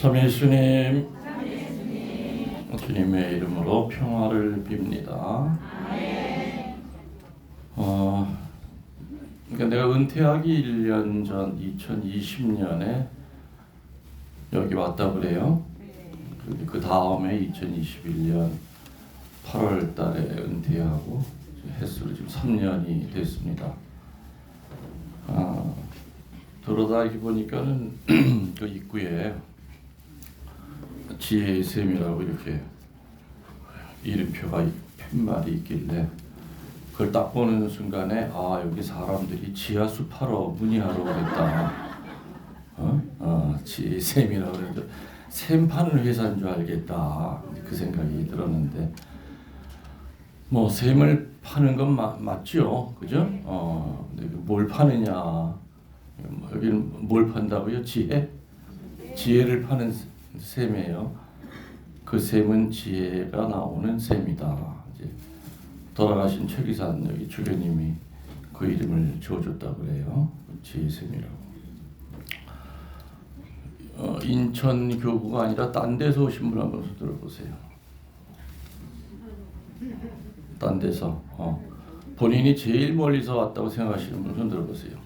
참 예수님, 주님의 이름으로 평화를 빕니다. 그러니까 내가 은퇴하기 1년 전 2020년에 여기 왔다 그래요. 그 다음에 2021년 8월 달에 은퇴하고 횟수로 지금 3년이 됐습니다. 들어다니기 보니까는 그 입구에 지혜의 샘이라고 이렇게 이름표가 팻말이 있길래 그걸 딱 보는 순간에 여기 사람들이 지하수 팔러 문의하러 오겠다. 지혜의 샘이라고 그래서 샘 파는 회사인 줄 알겠다. 그 생각이 들었는데 뭐 샘을 파는 건 맞죠, 그죠? 근데 뭘 파느냐? 여기는 뭘 판다고요? 지혜를 파는 셈이에요. 그 셈은 지혜가 나오는 셈이다. 이제 돌아가신 최기산 여기 주교님이 그 이름을 지어줬다고 그래요. 지혜 셈이라고. 인천 교구가 아니라 딴 데서 오신 분 한번 들어보세요. 딴 데서 본인이 제일 멀리서 왔다고 생각하시는 분 손 들어보세요.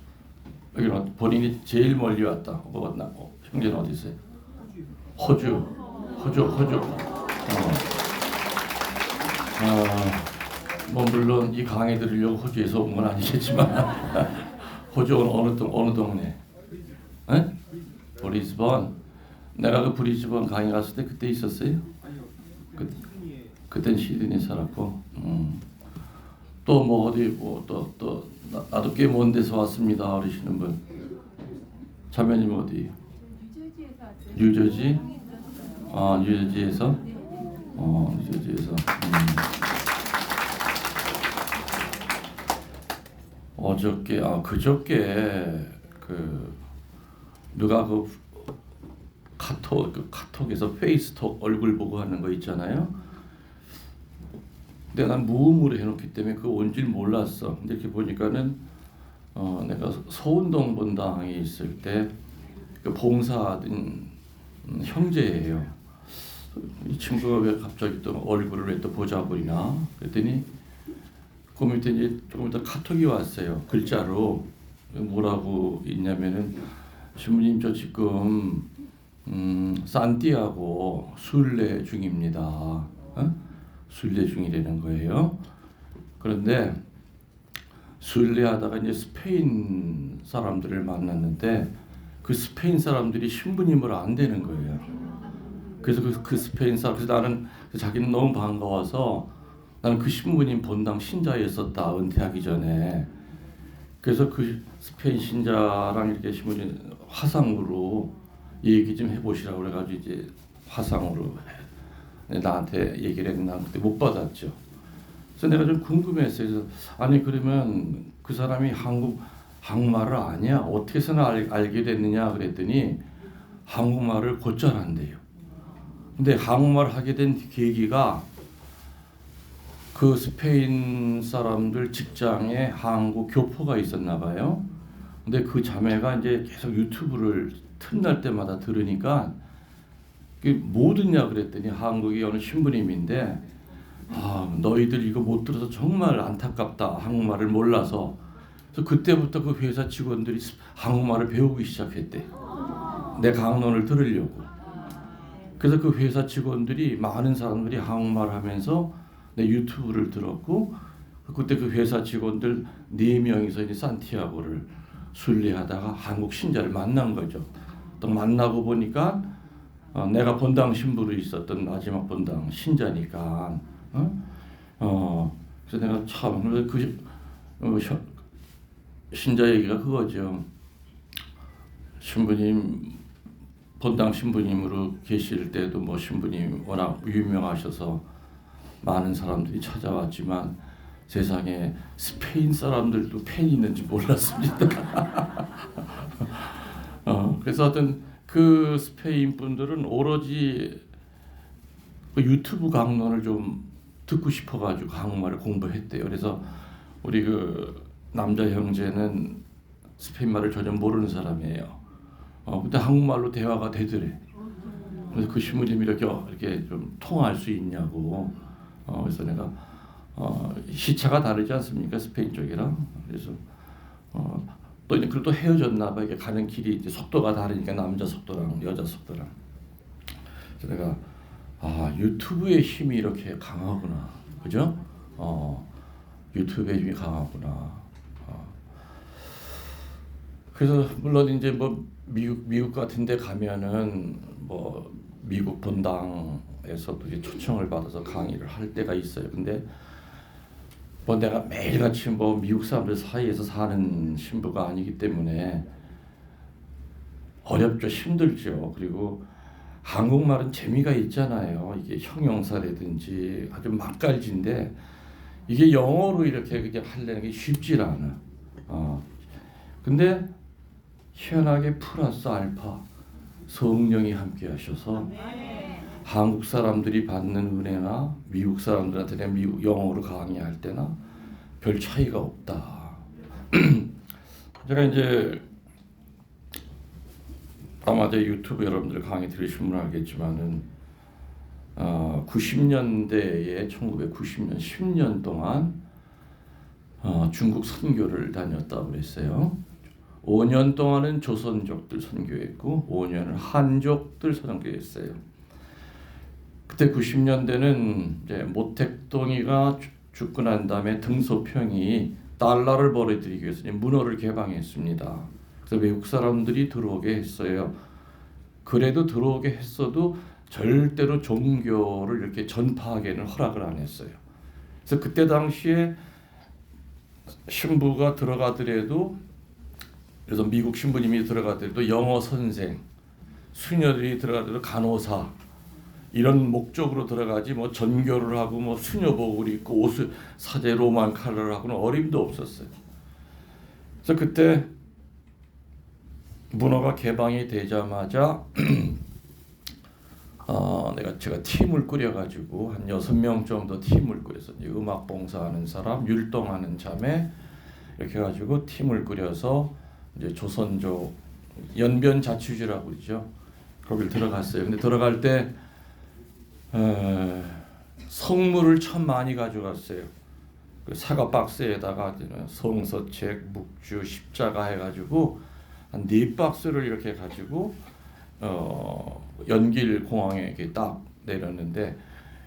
여기는 본인이 제일 멀리 왔다. 형제는 어디 있어요? 호주. 뭐 물론 이 강의 들으려고 호주에서 온 건 아니겠지만 호주는 어느 동네? 브리즈번. 내가 그 브리즈번 강의 갔을 때 그때 있었어요? 그땐 시드니 살았고. 또 뭐 어디 또 나도 꽤 먼 데서 왔습니다 그러시는 분. 자매님 어디? 뉴저지? 뉴저지에서? 뉴저지에서. 그저께 누가 카톡에서 페이스톡 얼굴 보고 하는 거 있잖아요. 근데 난 무음으로 해놓기 때문에 그거 온 줄 몰랐어. 근데 이렇게 보니까는 내가 서운동 본당에 있을 때 그 봉사하던 형제예요. 이 친구가 왜 갑자기 또 얼굴을 왜 또 보자 보이나? 그랬더니 그 밑에 이제 조금 더 카톡이 왔어요. 글자로 뭐라고 있냐면은 신부님 저 지금 산티아고 순례 중입니다. 순례 중이라는 거예요. 그런데 순례하다가 이제 스페인 사람들을 만났는데 그 스페인 사람들이 신부님을 안 되는 거예요. 그래서 그 스페인 사람, 그래서 나는 자기는 너무 반가워서 나는 그 신부님 본당 신자였었다 은퇴하기 전에. 그래서 그 스페인 신자랑 이렇게 신부님 화상으로 얘기 좀 해보시라고 그래가지고 이제 화상으로 나한테 얘기를 했는데 난 그때 못 받았죠. 그래서 내가 좀 궁금했어요. 그래서 아니 그러면 그 사람이 한국말을 아냐? 어떻게 해서 알게 됐느냐 그랬더니 한국말을 곧잘 한대요. 근데 한국말 하게 된 계기가 그 스페인 사람들 직장에 한국 교포가 있었나 봐요. 근데 그 자매가 이제 계속 유튜브를 틈날 때마다 들으니까 뭐 듣냐 그랬더니 한국의 어느 신부님인데 너희들 이거 못 들어서 정말 안타깝다. 한국말을 몰라서. 그래서 그때부터 그 회사 직원들이 한국말을 배우기 시작했대. 내 강론을 들으려고. 그래서 그 회사 직원들이 많은 사람들이 한국말 하면서 내 유튜브를 들었고 그때 그 회사 직원들 4명이서 이제 산티아고를 순례하다가 한국 신자를 만난 거죠. 또 만나고 보니까 내가 본당 신부로 있었던 마지막 본당 신자니까 그래서 내가 참 신자 얘기가 그거죠. 신부님 본당 신부님으로 계실 때도 뭐 신부님 워낙 유명하셔서 많은 사람들이 찾아왔지만 세상에 스페인 사람들도 팬이 있는지 몰랐습니다. 그래서 하여튼 그 스페인 분들은 오로지 그 유튜브 강론을 좀 듣고 싶어가지고 한국말을 공부했대요. 그래서 우리 그 남자 형제는 스페인 말을 전혀 모르는 사람이에요. 근데 한국말로 대화가 되더래. 그래서 그 신부님이 이렇게 좀 통화할 수 있냐고. 그래서 내가 시차가 다르지 않습니까? 스페인 쪽이랑. 그래서 또 이제 그래도 헤어졌나 봐. 이게 가는 길이 이제 속도가 다르니까 남자 속도랑 여자 속도랑. 그래서 내가 유튜브의 힘이 이렇게 강하구나. 그죠? 유튜브의 힘이 강하구나. 그래서 물론 이제 뭐 미국 같은 데 가면은 뭐 미국 본당에서도 이제 초청을 받아서 강의를 할 때가 있어요. 근데 뭐 내가 매일같이 뭐 미국 사람들 사이에서 사는 신부가 아니기 때문에 어렵죠. 힘들죠. 그리고 한국말은 재미가 있잖아요. 이게 형용사라든지 아주 맛깔진데 이게 영어로 이렇게 그냥 하려는 게 쉽지 않아. 근데 희한하게 플러스 알파 성령이 함께 하셔서 한국 사람들이 받는 은혜나 미국 사람들한테 내가 미국 영어로 강의할 때나 별 차이가 없다. 제가 이제 아마 제 유튜브 여러분들 강의 들으시면 알겠지만은 90년대에 1990년 10년 동안 중국 선교를 다녔다고 그랬어요. 5년 동안은 조선족들 선교했고 5년을 한족들 선교했어요. 그때 90년대는 이제 모택동이가 죽고 난 다음에 등소평이 달러를 벌어들이기 위해서 문호를 개방했습니다. 그래서 외국 사람들이 들어오게 했어요. 그래도 들어오게 했어도 절대로 종교를 이렇게 전파하기에는 허락을 안 했어요. 그래서 그때 당시에 신부가 들어가더라도, 그래서 미국 신부님이 들어가더라도 영어 선생, 수녀들이 들어가더라도 간호사, 이런 목적으로 들어가지 뭐 전교를 하고 뭐 수녀복을 입고 옷을 사제 로만 칼라를 하고는 어림도 없었어요. 그래서 그때 문화가 개방이 되자마자 제가 팀을 꾸려가지고 한 6명 정도 팀을 꾸려서 음악 봉사하는 사람, 율동하는 자매 이렇게 가지고 팀을 꾸려서 이제 조선족 연변 자취주라고 그러죠. 거길 들어갔어요. 근데 들어갈 때 성물을 참 많이 가져갔어요. 그 사과 박스에다가 성서책, 묵주, 십자가 해가지고 한 4박스를 이렇게 가지고 연길 공항에 이렇게 딱 내렸는데,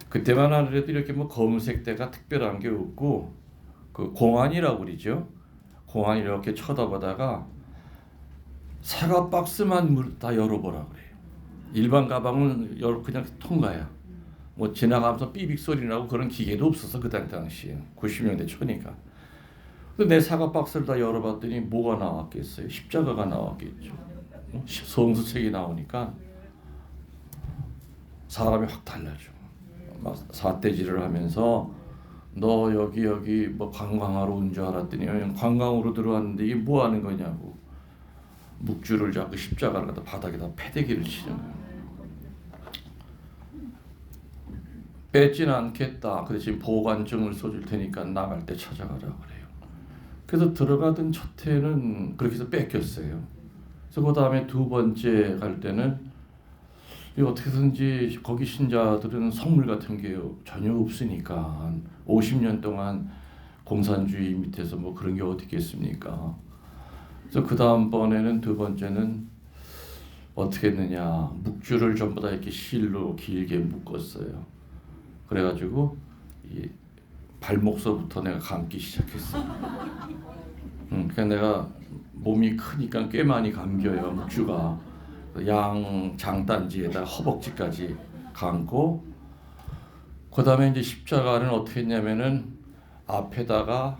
그때만 하더라도 이렇게 뭐 검색대가 특별한 게 없고 그 공안이라고 그러죠. 공안이 이렇게 쳐다보다가 사과 박스만 다 열어보라 그래요. 일반 가방은 그냥 통과야. 뭐 지나가면서 삐빅 소리 나고 그런 기계도 없어서 그 당시에 90년대 초니까. 근데 내 사과 박스를 다 열어봤더니 뭐가 나왔겠어요? 십자가가 나왔겠죠. 성서책이 나오니까 사람이 확 달라져. 막 삿대질을 하면서 너 여기 뭐 관광하러 온 줄 알았더니 관광으로 들어왔는데 이게 뭐 하는 거냐고. 묵주를 잡고 십자가를 갖다 바닥에다 패대기를 치는 거예요. 뺏지는 않겠다. 그 대신 보관증을 써줄 테니까 나갈 때 찾아가라 그래요. 그래서 들어가던 첫 해는 그렇게 해서 뺏겼어요. 그래서 그 다음에 2번째 갈 때는 어떻게든지 거기 신자들은 선물 같은 게 전혀 없으니까 50년 동안 공산주의 밑에서 뭐 그런 게 어디 있겠습니까? 그래서 그 다음번에는 2번째는 어떻게 했느냐, 묵주를 전부 다 이렇게 실로 길게 묶었어요. 그래가지고 이 발목서부터 내가 감기 시작했어. 그러니까 내가 몸이 크니까 꽤 많이 감겨요. 묵주가 양 장단지에다 허벅지까지 감고, 그 다음에 이제 십자가는 어떻게 했냐면은 앞에다가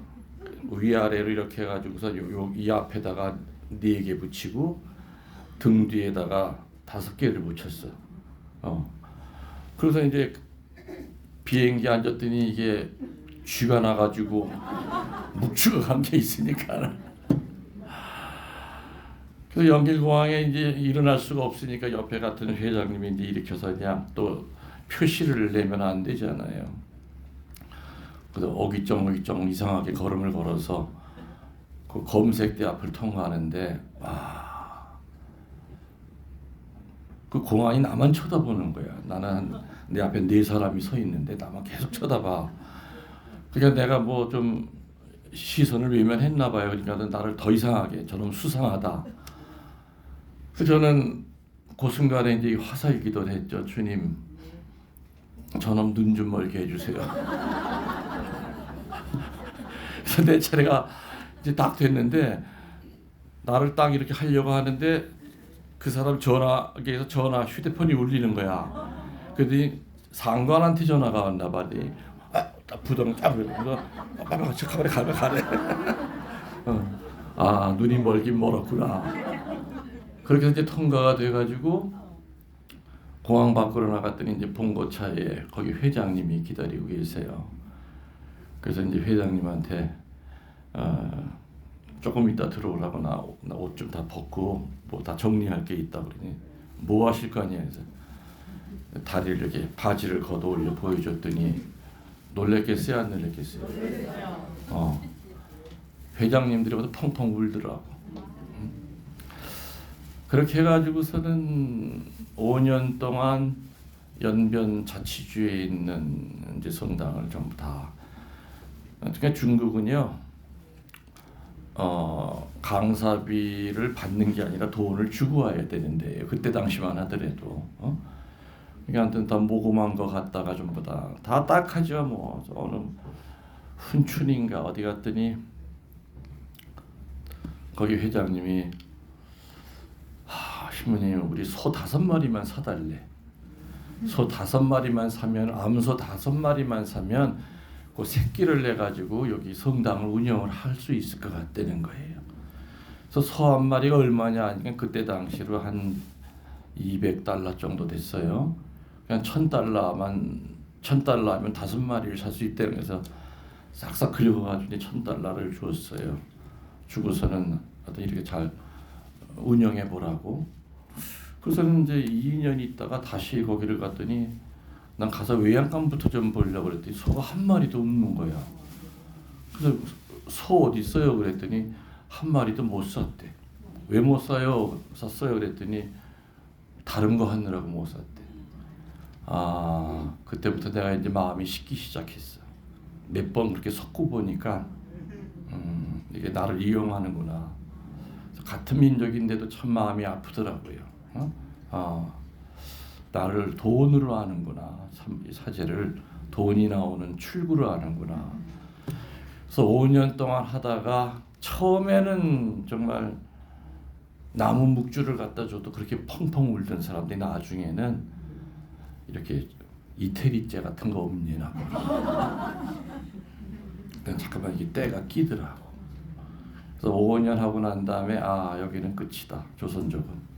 위아래로 이렇게 해가지고서 이 앞에다가 4개 붙이고 등 뒤에다가 5개를 붙였어. 그래서 이제 비행기 앉았더니 이게 쥐가 나가지고 묵주가 감겨 있으니까. 그래서 연길공항에 이제 일어날 수가 없으니까 옆에 같은 회장님이 이제 일으켜서 그냥 또 표시를 내면 안 되잖아요. 그래서 어기쩡 이상하게 걸음을 걸어서 그 검색대 앞을 통과하는데 그 공안이 나만 쳐다보는 거야. 나는 내 앞에 네 사람이 서 있는데 나만 계속 쳐다봐. 그러니까 내가 뭐 좀 시선을 외면했나 봐요. 그러니까 나를 더 이상하게 저놈 수상하다. 그래서 저는 그 순간에 이제 화살 기도를 했죠. 주님, 저놈 눈 좀 멀게 해주세요. 그래서 내 차례가 이제 딱 됐는데 나를 딱 이렇게 하려고 하는데 그 사람 전화기에서 휴대폰이 울리는 거야. 그랬더니 상관한테 전화가 왔나 봐. 부동 딱 그러면서 빨리 가래. 아, 눈이 멀긴 멀었구나. 그렇게 해서 이제 통과가 돼가지고 공항 밖으로 나갔더니 이제 봉고차에 거기 회장님이 기다리고 계세요. 그래서 이제 회장님한테 조금 이따 들어오라고 나 옷 좀 다 벗고 뭐 다 정리할 게 있다 그러니 뭐 하실 거 아니야. 그래서 다리를 이렇게 바지를 걷어 올려 보여줬더니 놀랬겠어요, 안 놀랬겠어요? 회장님들이 보다 펑펑 울더라고. 그렇게 해가지고서는 5년 동안 연변 자치주에 있는 이제 성당을 전부 다. 그러니까 중국은요, 강사비를 받는 게 아니라 돈을 주고 와야 되는데 그때 당시만 하더라도. 그러니까 아무튼 다 모금한 거 갖다가 전부 다 딱하죠. 뭐 어느 훈춘인가 어디 갔더니 거기 회장님이 신부님 우리 소 5마리만 사달래. 소 5마리만 사면 암소 5마리만 사면 그 새끼를 내 가지고 여기 성당을 운영을 할 수 있을 것 같다는 거예요. 그래서 소 한 마리가 얼마냐 하니까 그때 당시로 한 $200 정도 됐어요. 그냥 $1,000하면 5마리를 살 수 있다는 거에서 싹싹 긁어가지고 $1,000를 주었어요. 주고서는 하여튼 이렇게 잘 운영해 보라고. 그래서는 이제 2년 있다가 다시 거기를 갔더니 난 가서 외양간부터 좀 보려고 그랬더니 소가 한 마리도 없는 거야. 그래서 소 어디 있어요? 그랬더니 한 마리도 못 샀대. 왜 못 사요? 샀어요? 그랬더니 다른 거 하느라고 못 샀대. 아, 그때부터 내가 이제 마음이 식기 시작했어. 몇 번 그렇게 섞고 보니까 이게 나를 이용하는구나. 같은 민족인데도 참 마음이 아프더라고요. 나를 돈으로 아는구나. 참 사제를 돈이 나오는 출구로 아는구나. 그래서 5년 동안 하다가 처음에는 정말 나무 묵주를 갖다 줘도 그렇게 펑펑 울던 사람들이 나중에는 이렇게 이태리째 같은 거 없니나. 잠깐만 이게 때가 끼더라고. 그래서 5년 하고 난 다음에 여기는 끝이다. 조선족은.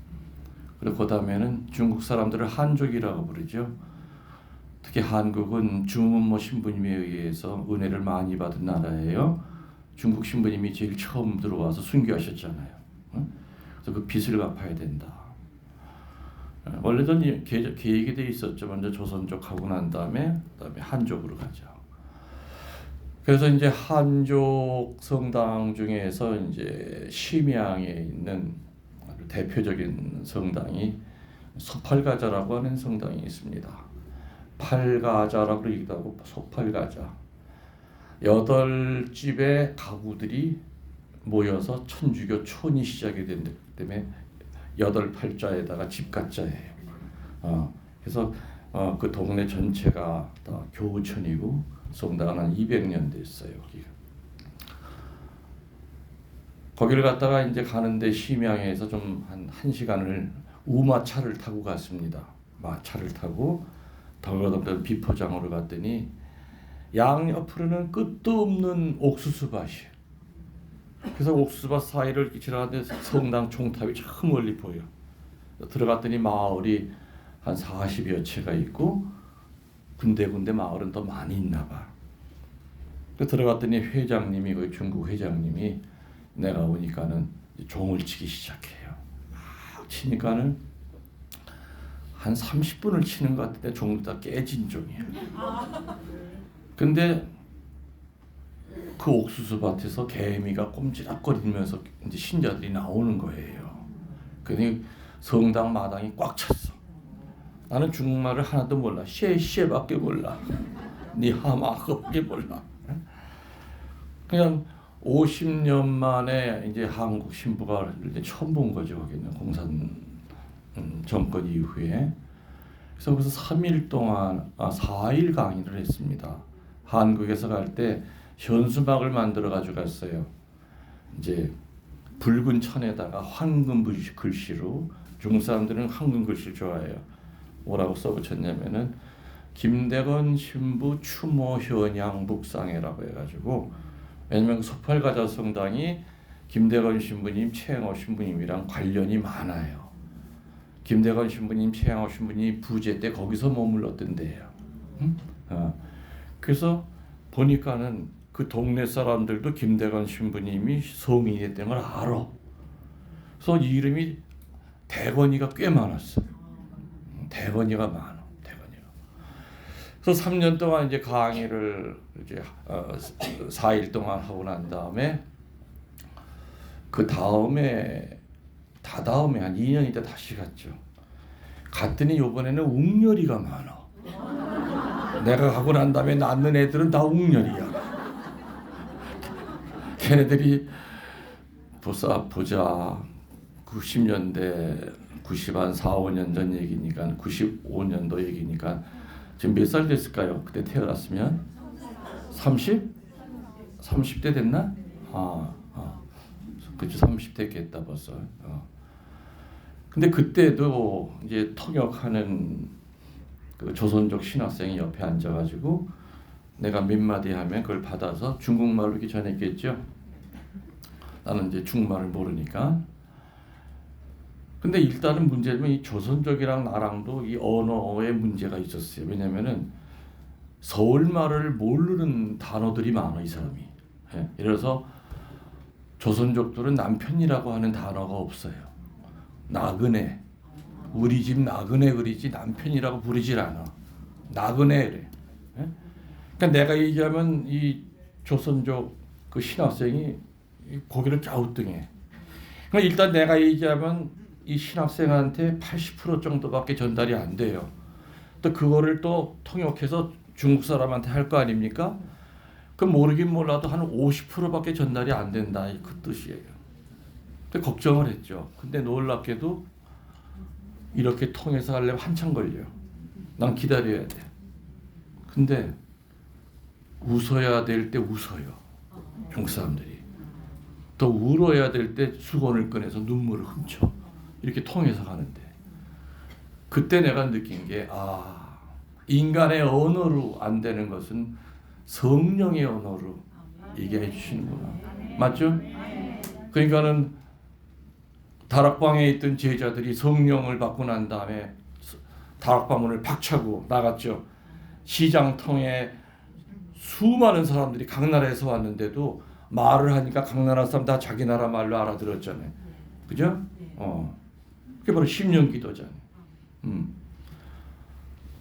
그리고 그 다음에는 중국 사람들을 한족이라고 부르죠. 특히 한국은 주문모 신부님에 의해서 은혜를 많이 받은 나라예요. 중국 신부님이 제일 처음 들어와서 순교하셨잖아요. 그래서 그 빚을 갚아야 된다. 원래도 계획이 돼 있었죠. 먼저 조선족 하고 난 다음에 그다음에 한족으로 가죠. 그래서 이제 한족 성당 중에서 이제 심양에 있는 아주 대표적인 성당이 소팔가자라고 하는 성당이 있습니다. 팔가자라고 그러기도 하고 소팔가자. 8집의 가구들이 모여서 천주교 촌이 시작이 된 때문에 8팔자에다가 집가자예요. 그래서 그 동네 전체가 다 교우촌이고 성당은 한 200년 됐어요. 거기를 갔다가 이제 가는데 심양에서 좀 한 1시간을 우마차를 타고 갔습니다. 마차를 타고 덜거덕던 비포장으로 갔더니 양옆으로는 끝도 없는 옥수수밭이에요. 그래서 옥수수밭 사이를 이렇게 지나가는데 성당 총탑이 저 멀리 보여. 들어갔더니 마을이 한 40여 채가 있고 군데군데 마을은 더 많이 있나 봐. 들어갔더니 회장님이 그 중국 회장님이 내가 오니까는 종을 치기 시작해요. 막 치니까는 한 30분을 치는 것 같은데 종이 다 깨진 종이야. 근데 그 옥수수밭에서 개미가 꼼지락거리면서 이제 신자들이 나오는 거예요. 그러니 성당 마당이 꽉 찼어. 나는 중국말을 하나도 몰라. 쉐쉐밖에 몰라. 니하마밖에 몰라. 그냥 50년 만에 이제 한국 신부가 이제 처음 본 거죠. 거기는 공산 정권 이후에. 그래서 거기서 3일 동안 4일 강의를 했습니다. 한국에서 갈 때 현수막을 만들어 가지고 갔어요. 이제 붉은 천에다가 황금 글씨로, 중국 사람들은 황금 글씨를 좋아해요. 뭐라고 써붙였냐면은 김대건 신부 추모 현양 묵상회라고 해가지고, 왜냐면 소팔가자 성당이 김대건 신부님, 최영호 신부님이랑 관련이 많아요. 김대건 신부님, 최영호 신부님 부재 때 거기서 머물렀던 데예요. 응? 그래서 보니까는 그 동네 사람들도 김대건 신부님이 성인이 됐던 걸 알아. 그래서 이름이 대건이가 꽤 많았어요. 대건이가 많아. 대건이가. 그래서 3년 동안 이제 강의를 이제 4일 동안 하고 난 다음에 그 다음에 한 2년 있다 다시 갔죠. 갔더니 이번에는 웅렬이가 많아. 내가 가고 난 다음에 낳는 애들은 다 웅렬이야. 걔네들이 보자 90년대 90한 4, 5년 전 얘기니까 95년도 얘기니까 지금 몇 살 됐을까요? 그때 태어났으면 30? 30대 됐나? 그치 30대겠다 벌써. 근데 그때도 이제 통역하는 그 조선족 신학생이 옆에 앉아가지고 내가 몇 마디 하면 그걸 받아서 중국말로 이렇게 전했겠죠. 나는 이제 중국말을 모르니까. 근데 일단은 문제는 이 조선족이랑 나랑도 이 언어에 문제가 있었어요. 왜냐면은 서울말을 모르는 단어들이 많아 이 사람이. 예. 이래서 조선족들은 남편이라고 하는 단어가 없어요. 나그네, 우리 집 나그네 그리지 남편이라고 부르질 않아. 나그네 그래. 예? 그러니까 내가 얘기하면 이 조선족 그 신학생이 고개를 갸우뚱해. 그러니까 일단 내가 얘기하면 이 신학생한테 80% 정도밖에 전달이 안 돼요. 또 그거를 또 통역해서 중국 사람한테 할 거 아닙니까? 그럼 모르긴 몰라도 한 50%밖에 전달이 안 된다. 그 뜻이에요. 근데 걱정을 했죠. 근데 놀랍게도 이렇게 통해서 하려면 한참 걸려요. 난 기다려야 돼. 근데 웃어야 될 때 웃어요. 중국 사람들이. 또 울어야 될 때 수건을 꺼내서 눈물을 훔쳐. 이렇게 통해서 가는데 그때 내가 느낀 게 인간의 언어로 안 되는 것은 성령의 언어로 얘기해 주시는구나. 맞죠? 그러니까는 다락방에 있던 제자들이 성령을 받고 난 다음에 다락방 문을 박차고 나갔죠. 시장통에 수많은 사람들이 각 나라에서 왔는데도 말을 하니까 각 나라 사람 다 자기 나라 말로 알아들었잖아요. 그죠? 그게 바로 심령 기도잖아요.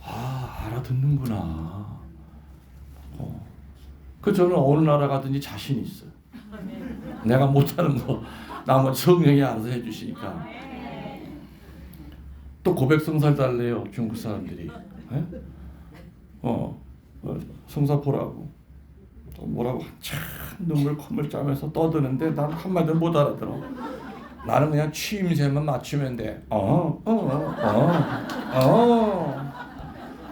알아듣는구나. 그 저는 어느 나라 가든지 자신 있어. 내가 못하는 거 나머지 성령이 알아서 해주시니까. 또 고백성사를 달래요 중국 사람들이. 성사 보라고. 또 뭐라고 한참 눈물 콧물 짜면서 떠드는데 난 한마디도 못 알아들어. 나는 그냥 취임새만 맞추면 돼.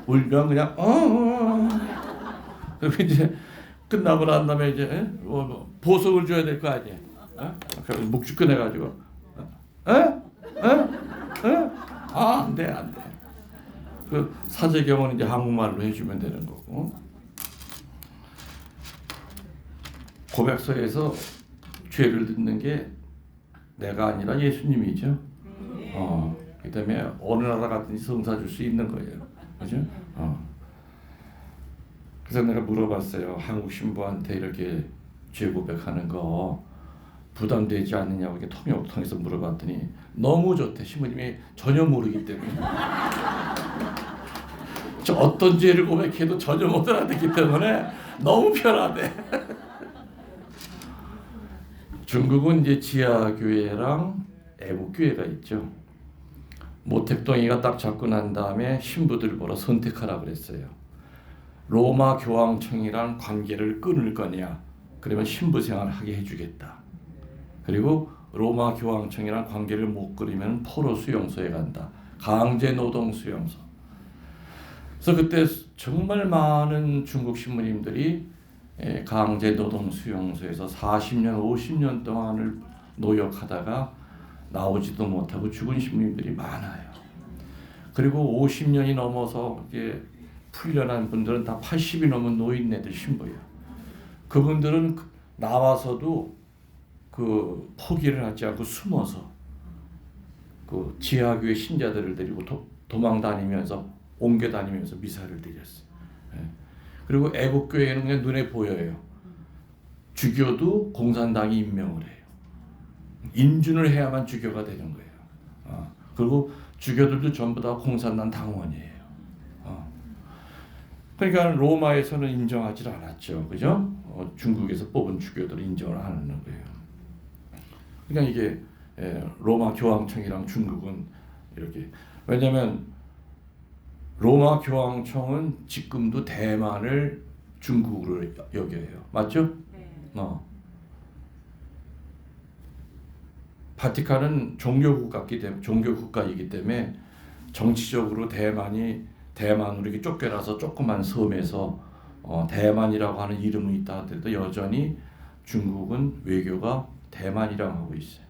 울면 그냥 그리고 이제 끝나고 난 다음에 이제 보석을 줘야 될 거 아니에요. 그래서 묵주 꺼내가지고 안 돼. 그 사제경은 이제 한국말로 해주면 되는 거고. 고백서에서 죄를 듣는 게 내가 아니라 예수님이죠. 그다음에 어느 나라 같은지 성사 줄 수 있는 거예요. 그죠? 그래서 내가 물어봤어요. 한국 신부한테 이렇게 죄 고백하는 거 부담되지 않느냐고 이렇게 통역을 통해서 물어봤더니 너무 좋대. 신부님이 전혀 모르기 때문에. 저 어떤 죄를 고백해도 전혀 못 알아듣기 때문에 너무 편하대. 중국은 이제 지하교회랑 애국교회가 있죠. 모택동이가 딱 잡고 난 다음에 신부들 보러 선택하라 그랬어요. 로마 교황청이랑 관계를 끊을 거냐? 그러면 신부 생활을 하게 해주겠다. 그리고 로마 교황청이랑 관계를 못 끊으면 포로 수용소에 간다. 강제 노동 수용소. 그래서 그때 정말 많은 중국 신부님들이 강제 노동 수용소에서 40년, 50년 동안을 노역하다가 나오지도 못하고 죽은 신부님들이 많아요. 그리고 50년이 넘어서 이제 풀려난 분들은 다 80이 넘은 노인네들 신부예요. 그분들은 나와서도 그 포기를 하지 않고 숨어서 그 지하교회 신자들을 데리고 도망 다니면서 옮겨 다니면서 미사를 드렸어요. 그리고 애국교회는 그냥 눈에 보여요. 주교도 공산당이 임명을 해요. 인준을 해야만 주교가 되는 거예요. 그리고 주교들도 전부 다 공산당 당원이에요. 그러니까 로마에서는 인정하지 않았죠, 그죠? 중국에서 뽑은 주교들은 인정을 안 하는 거예요. 그러니까 이게 로마 교황청이랑 중국은 이렇게, 왜냐하면 로마 교황청은 지금도 대만을 중국으로 여겨요, 맞죠? 네. 바티칸은 종교국가이기 때문에 정치적으로 대만으로 이렇게 쫓겨나서 조그만 섬에서 대만이라고 하는 이름은 있다 하더라도 여전히 중국은 외교가 대만이라고 하고 있어요.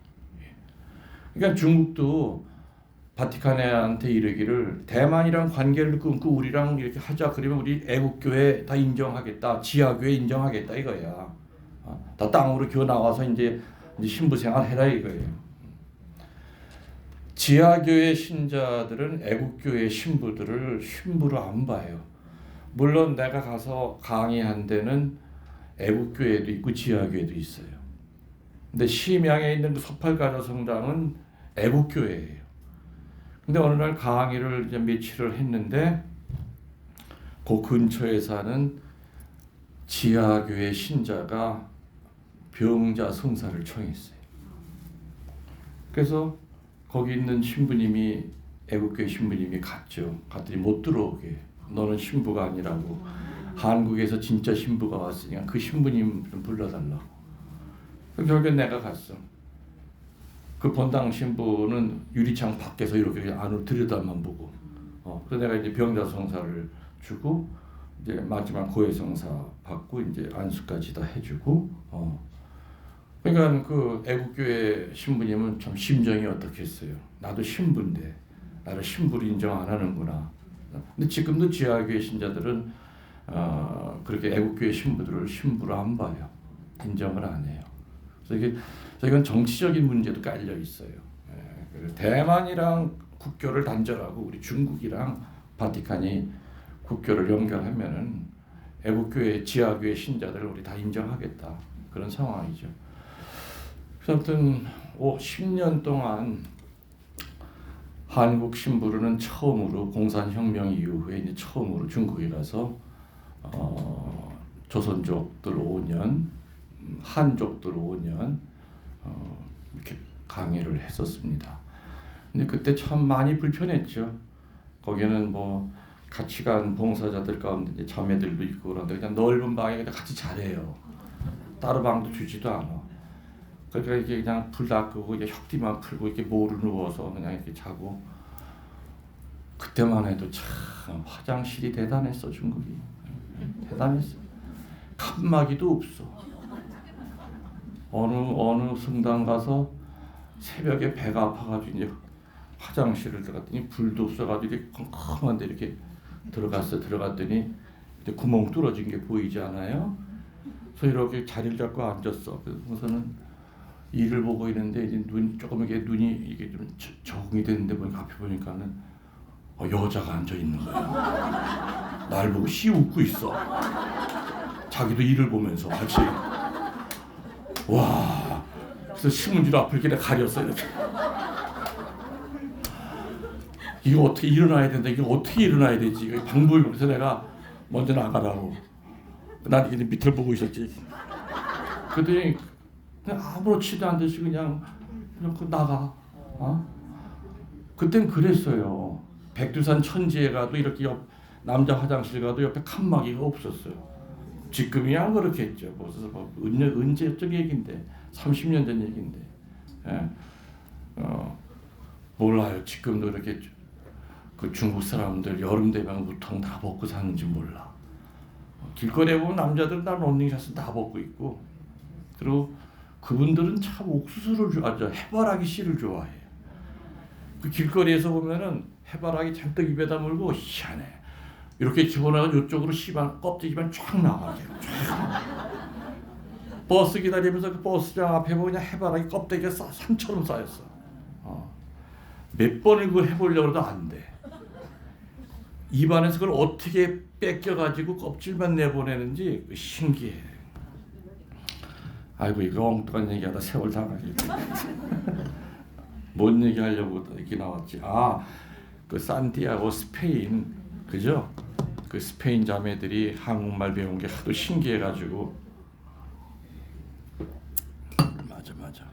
그러니까 중국도 바티칸한테 이르기를 대만이랑 관계를 끊고 우리랑 이렇게 하자. 그러면 우리 애국교회 다 인정하겠다. 지하교회 인정하겠다 이거야. 다 땅으로 기어 나와서 이제 신부 생활 해라 이거예요. 지하교회 신자들은 애국교회 신부들을 신부로 안 봐요. 물론 내가 가서 강의한 데는 애국교회도 있고 지하교회도 있어요. 근데 심양에 있는 그 소팔가자 성당은 애국교회예요. 근데 어느 날 강의를 이제 며칠을 했는데 그 근처에 사는 지하교회 신자가 병자 성사를 청했어요. 그래서 거기 있는 신부님이 애국교회 신부님이 갔더니 못 들어오게. 너는 신부가 아니라고. 한국에서 진짜 신부가 왔으니까 그 신부님 좀 불러달라고. 결국엔 내가 갔어. 그 본당 신부는 유리창 밖에서 이렇게 안으로 들여다만 보고. 그래서 내가 이제 병자 성사를 주고 이제 마지막 고해 성사 받고 이제 안수까지 다 해주고. 그러니까 그 애국교회 신부님은 참 심정이 어떻겠어요. 나도 신부인데 나를 신부로 인정 안 하는구나. 근데 지금도 지하교회 신자들은 그렇게 애국교회 신부들을 신부로 안 봐요. 인정을 안 해요. 그래서 이건 정치적인 문제도 깔려 있어요. 대만이랑 국교를 단절하고 우리 중국이랑 바티칸이 국교를 연결하면은 애국교회 지하교회 신자들을 우리 다 인정하겠다. 그런 상황이죠. 아무튼 10년 동안 한국 신부로는 처음으로 공산혁명 이후에 이제 처음으로 중국에 가서 조선족들 5년, 한족들 5년 이렇게 강의를 했었습니다. 근데 그때 참 많이 불편했죠. 거기는 뭐 같이 간 봉사자들 가운데 이제 자매들도 있고 그런데 그냥 넓은 방에 그냥 같이 자래요. 따로 방도 주지도 않아. 그러니까 이게 그냥 불 다 끄고 이제 혁띠만 풀고 이렇게 모루 누워서 그냥 이렇게 자고. 그때만 해도 참 화장실이 대단했어. 중국이 대단했어. 칸막이도 없어. 어느 성당 가서 새벽에 배가 아파가지고 이제 화장실을 들어갔더니 불도 없어가지고 이렇게 컴컴한데 이렇게 들어갔더니 이제 구멍 뚫어진 게 보이지 않아요? 그래서 이렇게 자리를 잡고 앉았어. 그래서는 일을 보고 있는데 이제 눈이 이게 좀 적응이 됐는데 보니까 앞에 보니까는 여자가 앉아 있는 거야. 날 보고 씨 웃고 있어. 자기도 일을 보면서 같이. 와. 그래서 신문지로 앞을 이렇게 가렸어 이렇게. 이거 어떻게 일어나야 된다. 이게 어떻게 일어나야 되지. 이거 방법이 그래서 내가 먼저 나가라고. 난 이제 밑을 보고 있었지. 그랬더니 그냥 아무렇지도 않듯이 그냥 나가. 그땐 그랬어요. 백두산 천지에 가도 이렇게 남자 화장실 가도 옆에 칸막이가 없었어요. 지금이야 그렇겠죠. 벌써 언제적 얘기인데 30년 전 얘기인데. 예. 몰라요. 지금도 이렇게 그 중국 사람들 여름 되면 우통 다 벗고 사는지 몰라. 길거리에 보면 남자들 다 런닝샷을 다 벗고 있고, 그리고 그분들은 참 옥수수를 해바라기 씨를 좋아해요. 그 길거리에서 보면은 해바라기 잔뜩 입에다 물고 희한해. 이렇게 집어넣어 이쪽으로 씨만 껍데기만 쫙 나가게. 버스 기다리면서 그 버스장 앞에 보면 해바라기 껍데기가 산처럼 쌓였어. 몇 번을 그걸 해보려고 해도 안 돼. 입안에서 그걸 어떻게 뺏겨가지고 껍질만 내보내는지 신기해. 아이고 이거 엉뚱한 얘기하다 세월 다 가겠네. 뭔 얘기하려고 이렇게 나왔지? 그 산티아고 스페인, 그죠? 그 스페인 자매들이 한국말 배운 게 하도 신기해가지고. 맞아.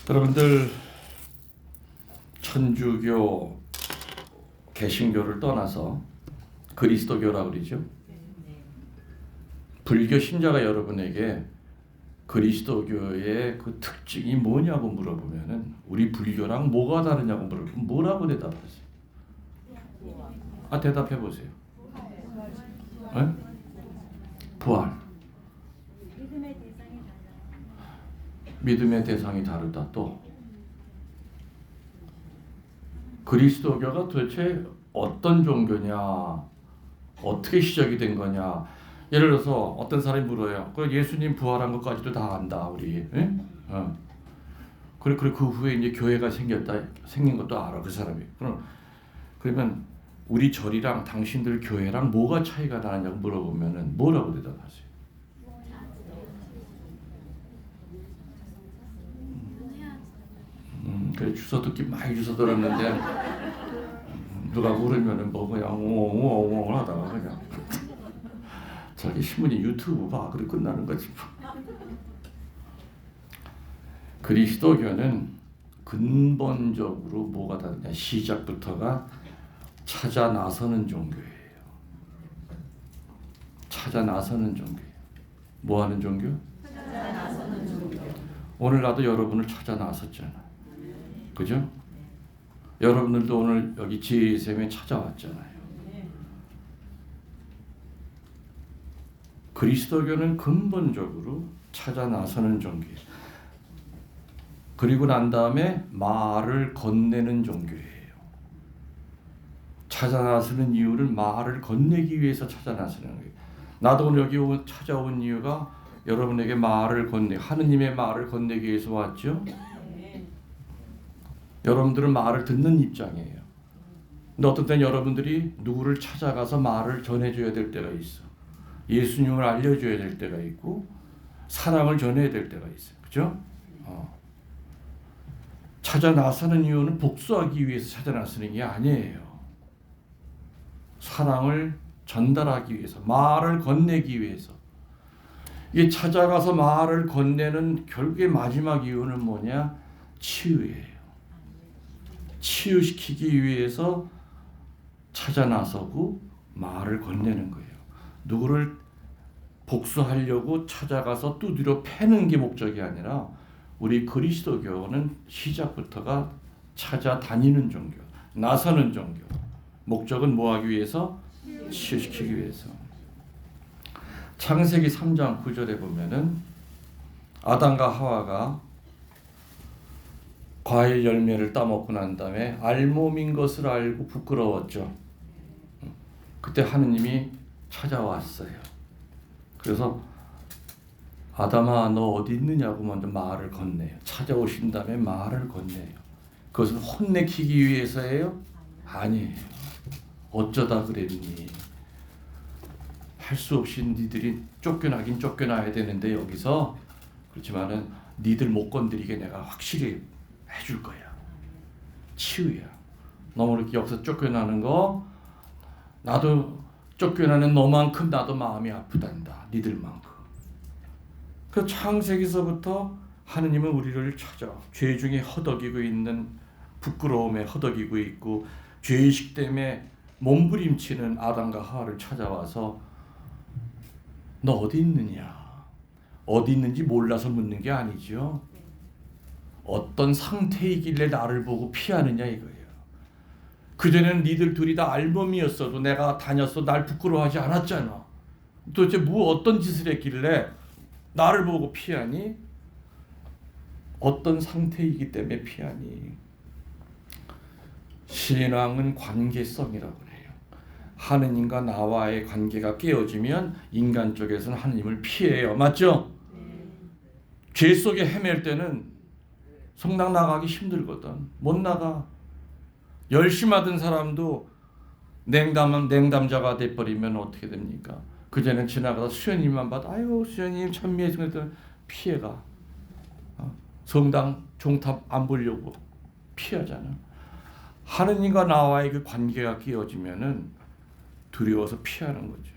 여러분들 천주교, 개신교를 떠나서 그리스도교라고 그러죠. 불교 신자가 여러분에게 그리스도교의 그 특징이 뭐냐고 물어보면은 우리 불교랑 뭐가 다르냐고 물어보면 뭐라고 대답하세요? 대답해 보세요. 네? 부활. 믿음의 대상이 다르다. 또 그리스도교가 도대체 어떤 종교냐, 어떻게 시작이 된 거냐. 예를 들어서 어떤 사람이 물어요. 그 예수님 부활한 것까지도 다 안다 우리. 예? 그래 그 후에 이제 교회가 생긴 것도 알아 그 사람이. 그러면 우리 절이랑 당신들 교회랑 뭐가 차이가 나느냐고 물어보면은 뭐라고 대답하세요? 그래 주워 듣기 많이 주워 들었는데 누가 물으면은 뭐 그냥 옹옹옹옹 하다가 그냥 자기 신문이 유튜브 봐 그래 끝나는 거지. 그리스도교는 근본적으로 뭐가 다르냐, 시작부터가 찾아 나서는 종교예요. 찾아 나서는 종교예요. 뭐 하는 종교? 찾아 나서는 종교. 오늘 나도 여러분을 찾아 나섰잖아. 그죠? 여러분들도 오늘 여기 지혜샘에 찾아왔잖아요. 그리스도교는 근본적으로 찾아 나서는 종교예요. 그리고 난 다음에 말을 건네는 종교예요. 찾아 나서는 이유를 말을 건네기 위해서 찾아 나서는 거예요. 나도 오늘 여기 찾아온 이유가 여러분에게 말을 하느님의 말을 건네기 위해서 왔죠. 여러분들은 말을 듣는 입장이에요. 근데 어떤 때는 여러분들이 누구를 찾아가서 말을 전해줘야 될 때가 있어. 예수님을 알려줘야 될 때가 있고 사랑을 전해야 될 때가 있어요. 그죠? 찾아 나서는 이유는 복수하기 위해서 찾아 나서는 게 아니에요. 사랑을 전달하기 위해서, 말을 건네기 위해서. 이 찾아가서 말을 건네는 결국의 마지막 이유는 뭐냐? 치유예요. 치유시키기 위해서 찾아 나서고 말을 건네는 거예요. 누구를 복수하려고 찾아가서 두드려 패는 게 목적이 아니라 우리 그리스도교는 시작부터가 찾아다니는 종교, 나서는 종교. 목적은 뭐 하기 위해서? 치유시키기 위해서. 창세기 3장 9절에 보면은 아담과 하와가 과일 열매를 따먹고 난 다음에 알몸인 것을 알고 부끄러웠죠. 그때 하느님이 찾아왔어요. 그래서 아담아 너 어디 있느냐고 먼저 말을 건네요. 찾아오신 다음에 말을 건네요. 그것은 혼내키기 위해서예요? 아니에요. 어쩌다 그랬니? 할 수 없이 니들이 쫓겨나긴 쫓겨나야 되는데 여기서 그렇지만은 니들 못 건드리게 내가 확실히 해줄 거야. 치유야. 너무 이렇게 여기서 쫓겨나는 거 나도 쫓겨나는 너만큼 나도 마음이 아프단다. 니들만큼. 그 창세기서부터 하느님은 우리를 찾아 죄 중에 허덕이고 있는 부끄러움에 허덕이고 있고 죄의식 때문에 몸부림치는 아담과 하와를 찾아와서 너 어디 있느냐? 어디 있는지 몰라서 묻는 게 아니죠. 어떤 상태이길래 나를 보고 피하느냐 이거예요. 그전에는 니들 둘이 다 알몸이었어도 내가 다녔어 날 부끄러워하지 않았잖아. 도대체 어떤 짓을 했길래 나를 보고 피하니? 어떤 상태이기 때문에 피하니? 신앙은 관계성이라고 그래요. 하느님과 나와의 관계가 깨어지면 인간 쪽에서는 하느님을 피해요. 맞죠? 죄 속에 헤맬 때는 성당 나가기 힘들거든. 못 나가. 열심하던 사람도 냉담자가 돼버리면 어떻게 됩니까? 그전엔 지나가다 수녀님만 봐도 아유 수녀님 찬미해주면 피해가. 성당 종탑 안 보려고 피하잖아. 하느님과 나와의 그 관계가 깨어지면은 두려워서 피하는 거죠.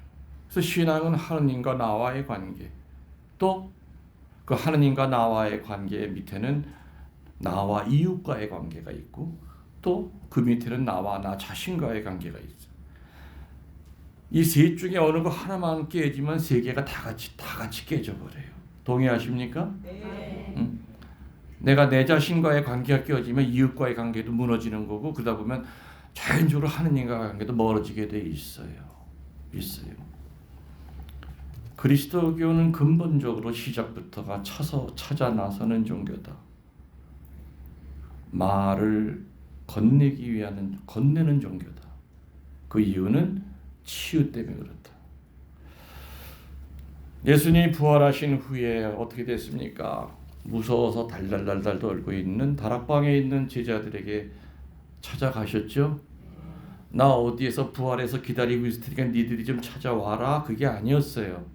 그래서 신앙은 하느님과 나와의 관계, 또 그 하느님과 나와의 관계 밑에는 나와 이웃과의 관계가 있고, 또 그 밑에는 나와 나 자신과의 관계가 있어. 이 셋 중에 어느 거 하나만 깨지면 세 개가 다 같이 깨져버려요. 동의하십니까? 네. 내가 내 자신과의 관계가 깨어지면 이웃과의 관계도 무너지는 거고, 그러다 보면 자연적으로 하느님과의 관계도 멀어지게 돼 있어요. 그리스도교는 근본적으로 시작부터가 찾아 나서는 종교다. 말을 건네기 위한 건네는 종교다. 그 이유는 치유 때문에 그렇다. 예수님이 부활하신 후에 어떻게 됐습니까? 무서워서 달달달달 떨고 있는 다락방에 있는 제자들에게 찾아가셨죠? 나 어디에서 부활해서 기다리고 있을 테니까 니들이 좀 찾아와라. 그게 아니었어요.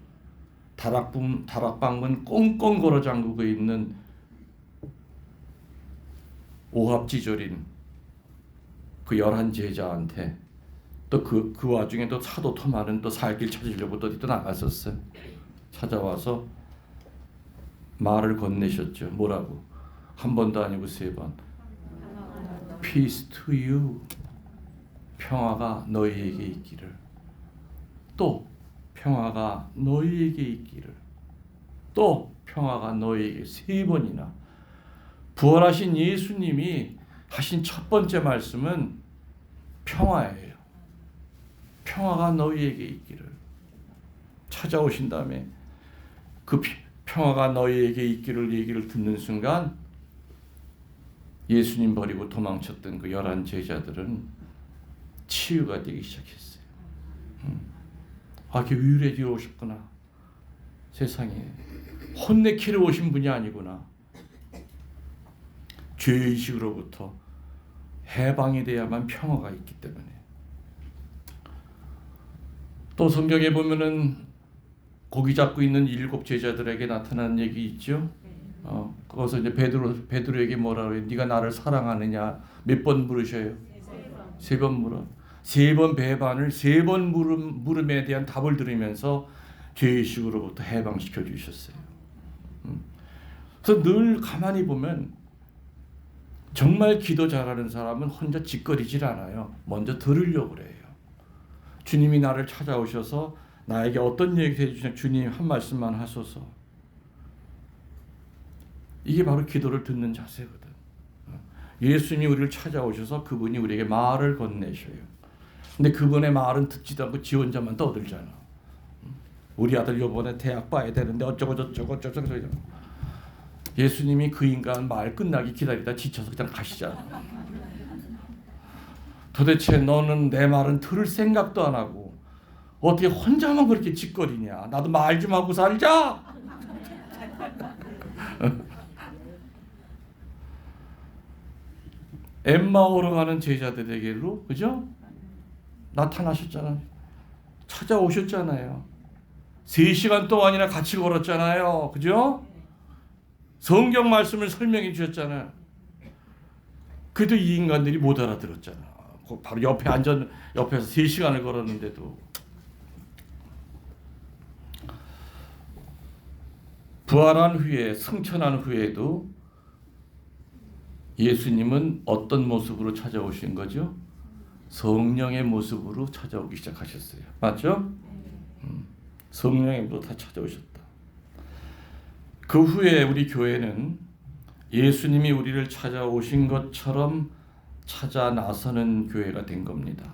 다락방문 꽁꽁 걸어 잠그고 있는 오합지졸인 그 11 제자한테 또 그 와중에 또 사도 토마는 또 살 길 찾으려고 또 나갔었어요. 찾아와서 말을 건네셨죠. 뭐라고? 한 번도 아니고 3번. Peace to you. 평화가 너희에게 있기를. 또 평화가 너희에게 있기를. 또 평화가 너희에게 3번이나. 부활하신 예수님이 하신 첫 번째 말씀은 평화예요. 평화가 너희에게 있기를. 찾아오신 다음에 그 평화가 너희에게 있기를 얘기를 듣는 순간 예수님 버리고 도망쳤던 그 11 제자들은 치유가 되기 시작했어요. 이렇게 위로해주러 오셨구나. 세상에 혼내키러 오신 분이 아니구나. 죄의식으로부터 해방이 돼야만 평화가 있기 때문에. 또 성경에 보면은 고기 잡고 있는 7 제자들에게 나타난 얘기 있죠. 거기서 이제 베드로에게 뭐라 그래요? 네가 나를 사랑하느냐? 몇 번 물으셔요? 3번 물어. 3번 배반을 3번 물음에 대한 답을 들으면서 죄의식으로부터 해방시켜 주셨어요. 그래서 늘 가만히 보면 정말 기도 잘하는 사람은 혼자 짓거리질 않아요. 먼저 들으려고 그래요. 주님이 나를 찾아오셔서 나에게 어떤 얘기 해주시냐, 주님 한 말씀만 하소서. 이게 바로 기도를 듣는 자세거든. 예수님이 우리를 찾아오셔서 그분이 우리에게 말을 건네셔요. 근데 그분의 말은 듣지도 않고 지 혼자만 떠들잖아. 우리 아들 요번에 대학 봐야 되는데 어쩌고 저쩌고 예수님이 그 인간 말 끝나기 기다리다 지쳐서 그냥 가시잖아. 도대체 너는 내 말은 들을 생각도 안 하고 어떻게 혼자만 그렇게 짓거리냐. 나도 말 좀 하고 살자. 엠마오로 가는 제자들에게로, 그죠? 나타나셨잖아요. 찾아오셨잖아요. 3시간 동안이나 같이 걸었잖아요. 그죠? 성경 말씀을 설명해 주셨잖아요. 그래도 이 인간들이 못 알아들었잖아. 바로 옆에서 3시간을 걸었는데도. 부활한 후에 승천한 후에도 예수님은 어떤 모습으로 찾아오신 거죠? 성령의 모습으로 찾아오기 시작하셨어요. 맞죠? 성령의 모습으로 다 찾아오셨다. 그 후에 우리 교회는 예수님이 우리를 찾아오신 것처럼 찾아 나서는 교회가 된 겁니다.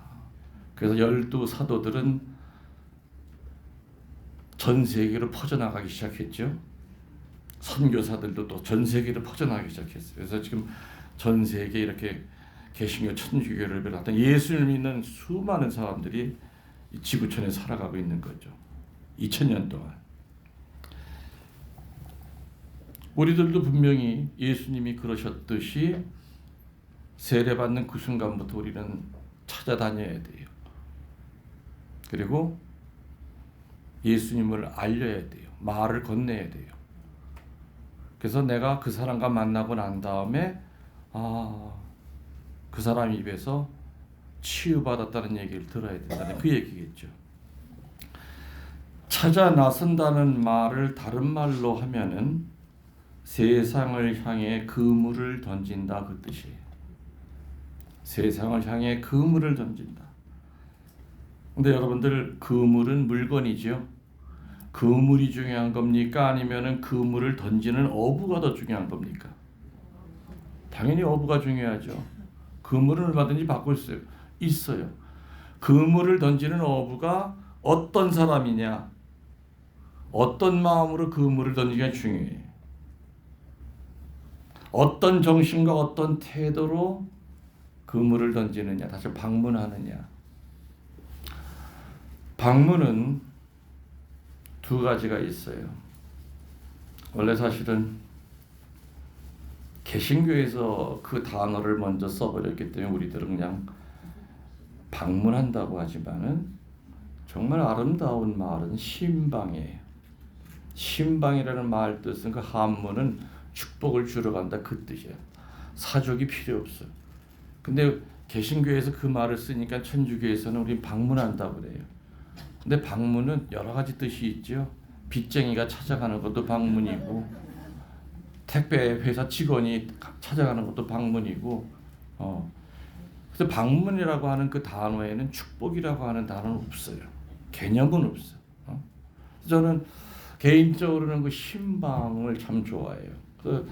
그래서 12 사도들은 전 세계로 퍼져나가기 시작했죠. 선교사들도 또 전 세계로 퍼져나가기 시작했어요. 그래서 지금 전 세계에 이렇게 개신교 천주교를 비롯한 예수를 믿는 수많은 사람들이 이 지구촌에 살아가고 있는 거죠. 2000년 동안. 우리들도 분명히 예수님이 그러셨듯이 세례받는 그 순간부터 우리는 찾아다녀야 돼요. 그리고 예수님을 알려야 돼요. 말을 건네야 돼요. 그래서 내가 그 사람과 만나고 난 다음에 그 사람 입에서 치유받았다는 얘기를 들어야 된다는 그 얘기겠죠. 찾아 나선다는 말을 다른 말로 하면은 세상을 향해 그물을 던진다 그 뜻이에요. 세상을 향해 그물을 던진다. 근데 여러분들 그물은 물건이죠. 그물이 중요한 겁니까? 아니면은 그물을 던지는 어부가 더 중요한 겁니까? 당연히 어부가 중요하죠. 그물은 얼마든지 바꿀 수 있어요. 그물을 던지는 어부가 어떤 사람이냐, 어떤 마음으로 그물을 던지기가 중요해요. 어떤 정신과 어떤 태도로 그물을 던지느냐, 다시 방문하느냐. 방문은 두 가지가 있어요. 원래 사실은 개신교에서 그 단어를 먼저 써버렸기 때문에 우리들은 그냥 방문한다고 하지만은 정말 아름다운 말은 신방이에요. 신방이라는 말 뜻은 그 한문은 축복을 주러 간다 그 뜻이에요. 사족이 필요 없어요. 근데 개신교에서 그 말을 쓰니까 천주교에서는 우리 방문한다고 그래요. 근데 방문은 여러 가지 뜻이 있죠. 빚쟁이가 찾아가는 것도 방문이고, 택배 회사 직원이 찾아가는 것도 방문이고, 그래서 방문이라고 하는 그 단어에는 축복이라고 하는 단어는 없어요. 개념은 없어요. 저는 개인적으로는 그 신방을 참 좋아해요. 그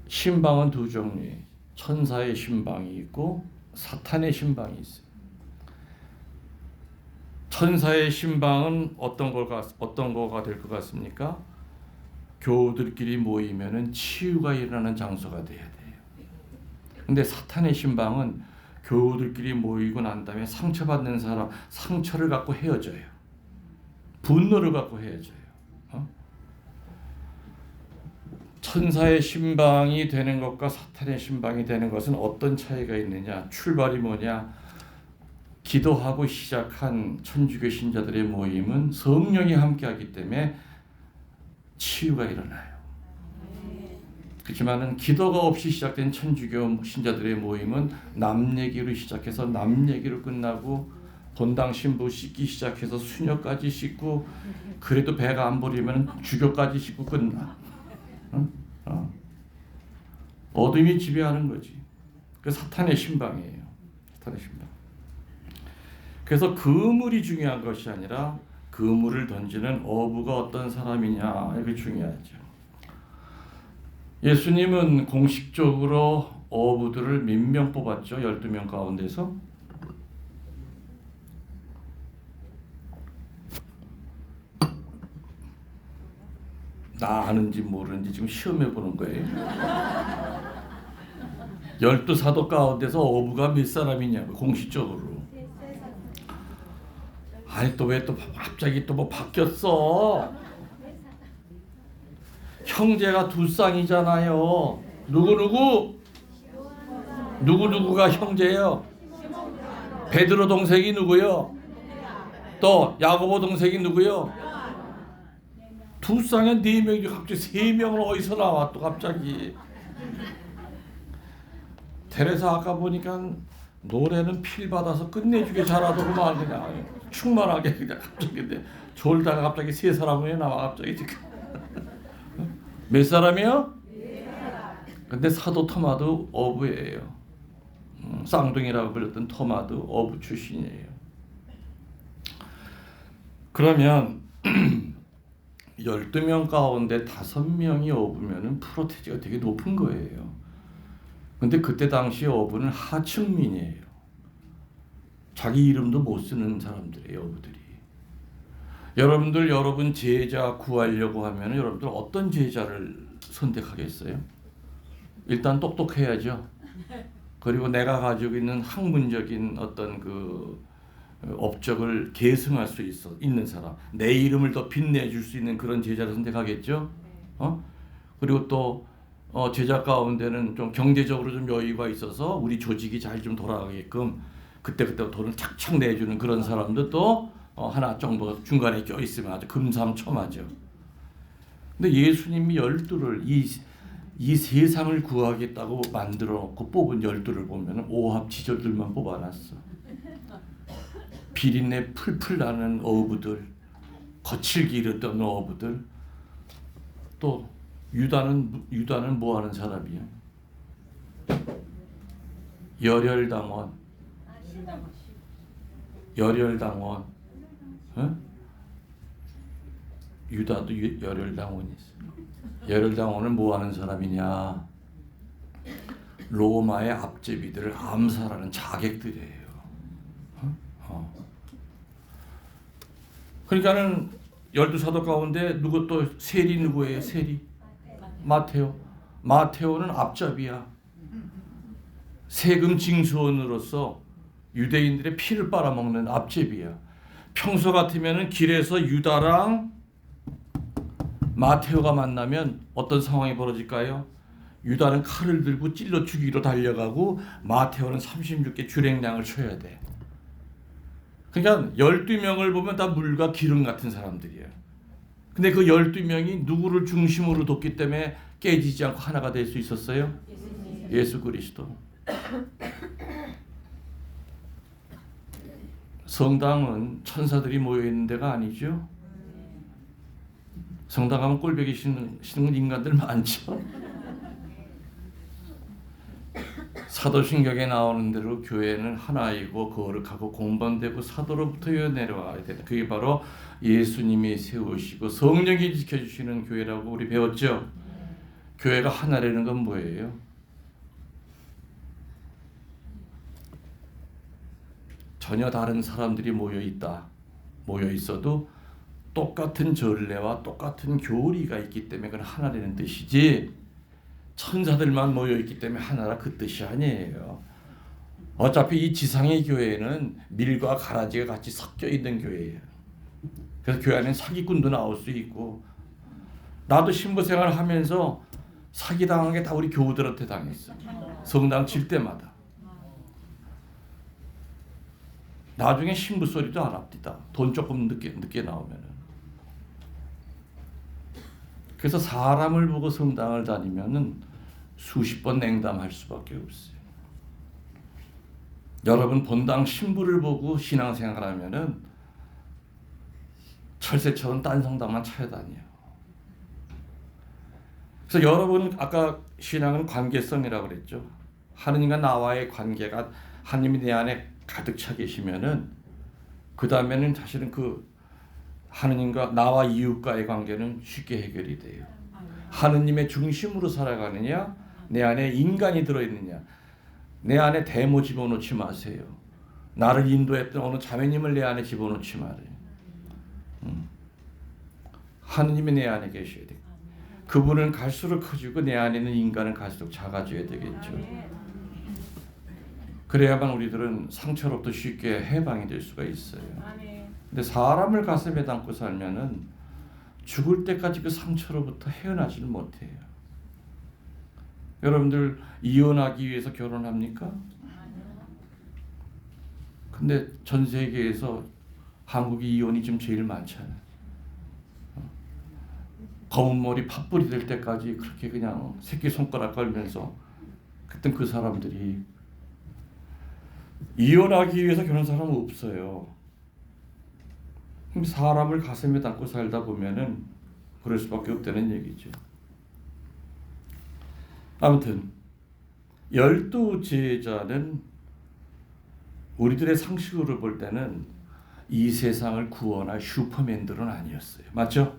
신방은 두 종류예요. 천사의 신방이 있고 사탄의 신방이 있어요. 천사의 신방은 어떤 거가 될 것 같습니까? 교우들끼리 모이면은 치유가 일어나는 장소가 돼야 돼요. 근데 사탄의 신방은 교우들끼리 모이고 난 다음에 상처받는 사람, 상처를 갖고 헤어져요. 분노를 갖고 헤어져요. 천사의 신방이 되는 것과 사탄의 신방이 되는 것은 어떤 차이가 있느냐? 출발이 뭐냐? 기도하고 시작한 천주교 신자들의 모임은 성령이 함께하기 때문에 치유가 일어나요. 그렇지만은 기도가 없이 시작된 천주교 신자들의 모임은 남 얘기로 시작해서 남 얘기로 끝나고 본당 신부 씻기 시작해서 수녀까지 씻고 그래도 배가 안 부리면 주교까지 씻고 끝나. 어둠이 지배하는 거지. 그 사탄의 신방이에요. 사탄의 신방. 그래서 그물이 중요한 것이 아니라 그물을 던지는 어부가 어떤 사람이냐 이게 중요하죠. 예수님은 공식적으로 어부들을 몇 명 뽑았죠? 12명 가운데서. 나 아는지 모르는지 지금 시험해 보는 거예요. 12 사도 가운데서 어부가 몇 사람이냐고 공식적으로. 아니 또 왜 또 갑자기 또 뭐 바뀌었어? 형제가 두 쌍이잖아요. 누구가 형제예요? 베드로 동생이 누구요? 또 야고보 동생이 누구요? 두 쌍에 4명이 갑자기 3명은 어디서 나와 또 갑자기. 테레사 아까 보니까 노래는 필 받아서 끝내주게 잘하더구만. 그냥 충만하게 그냥 갑자기 졸다가 갑자기 3사람이 나와 갑자기 지금. 몇 사람이요? 근데 사도 토마도 어부예요. 쌍둥이라고 불렸던 토마도 어부 출신이에요. 그러면 12명 가운데 5명이 어부면은 프로테지가 되게 높은 거예요. 근데 그때 당시 어부는 하층민이에요. 자기 이름도 못 쓰는 사람들이에요, 어부들이. 여러분 제자 구하려고 하면 여러분들 어떤 제자를 선택하겠어요? 일단 똑똑해야죠. 그리고 내가 가지고 있는 학문적인 어떤 그 업적을 계승할 수 있는 사람, 내 이름을 더 빛내줄 수 있는 그런 제자를 선택하겠죠. 그리고 또 제자 가운데는 좀 경제적으로 좀 여유가 있어서 우리 조직이 잘 좀 돌아가게끔 그때 돈을 착착 내주는 그런 사람도 또 하나 정도 중간에 껴 있으면 아주 금삼첨화죠. 근데 예수님이 12를 이 세상을 구하겠다고 만들어 놓고 뽑은 12를 보면 오합지졸들만 뽑아놨어. 비린내 풀풀 나는 어부들, 거칠게 일었던 어부들. 또 유다는 뭐 하는 사람이야? 열혈당원. 유다도 열혈당원이 있어. 열혈당원은 뭐 하는 사람이냐? 로마의 앞제비들을 암살하는 자객들이에요. 그러니까는 12사도 가운데 누구 또 세리 누구예요? 세리 마테오. 마테오는 앞잡이야. 세금 징수원으로서 유대인들의 피를 빨아먹는 앞제비야. 평소 같으면은 길에서 유다랑 마테오가 만나면 어떤 상황이 벌어질까요? 유다는 칼을 들고 찔러 죽이러 달려가고 마테오는 36개 주랭량을 쳐야 돼. 그러니까 12명을 보면 다 물과 기름 같은 사람들이에요. 근데 그 12명이 누구를 중심으로 뒀기 때문에 깨지지 않고 하나가 될 수 있었어요? 예수 그리스도. 성당은 천사들이 모여있는 데가 아니죠. 성당 가면 꼴보기 싫은 인간들 많죠. 사도신경에 나오는 대로 교회는 하나이고 거룩하고 공범되고 사도로부터 내려와야 된다. 그게 바로 예수님이 세우시고 성령이 지켜주시는 교회라고 우리 배웠죠. 교회가 하나라는 건 뭐예요? 전혀 다른 사람들이 모여 있어도 똑같은 전례와 똑같은 교리가 있기 때문에 그건 하나라는 뜻이지, 천사들만 모여 있기 때문에 하나라 그 뜻이 아니에요. 어차피 이 지상의 교회는 밀과 가라지가 같이 섞여 있는 교회예요. 그래서 교회 안에 사기꾼도 나올 수 있고, 나도 신부생활 하면서 사기당한 게 다 우리 교우들한테 당했어. 성당 칠 때마다. 나중에 신부 소리도 안 합니다. 돈 조금 늦게 나오면은. 그래서 사람을 보고 성당을 다니면은 수십 번 냉담할 수밖에 없어요. 여러분 본당 신부를 보고 신앙생활하면은 철새처럼 딴 성당만 찾아다녀요. 그래서 여러분 아까 신앙은 관계성이라고 그랬죠. 하느님과 나와의 관계가, 하느님이 내 안에 가득 차 계시면은 그 다음에는 사실은 그 하느님과 나와 이웃과의 관계는 쉽게 해결이 돼요. 하느님의 중심으로 살아가느냐, 내 안에 인간이 들어있느냐. 내 안에 데모 집어넣지 마세요. 나를 인도했던 어느 자매님을 내 안에 집어넣지 말아요. 하느님이 내 안에 계셔야 돼요. 그분은 갈수록 커지고 내 안에 있는 인간은 갈수록 작아져야 되겠죠. 그래야만 우리들은 상처로부터 쉽게 해방이 될 수가 있어요. 근데 사람을 가슴에 담고 살면은 죽을 때까지 그 상처로부터 헤어나지를 못해요. 여러분들 이혼하기 위해서 결혼합니까? 근데 전 세계에서 한국이 이혼이 좀 제일 많잖아요. 검은 머리 팥불이 될 때까지 그렇게 그냥 새끼손가락 걸면서 그때 그 사람들이 이혼하기 위해서 결혼한 사람은 없어요. 사람을 가슴에 담고 살다 보면은 그럴 수밖에 없다는 얘기죠. 아무튼 열두 제자는 우리들의 상식으로 볼 때는 이 세상을 구원할 슈퍼맨들은 아니었어요. 맞죠?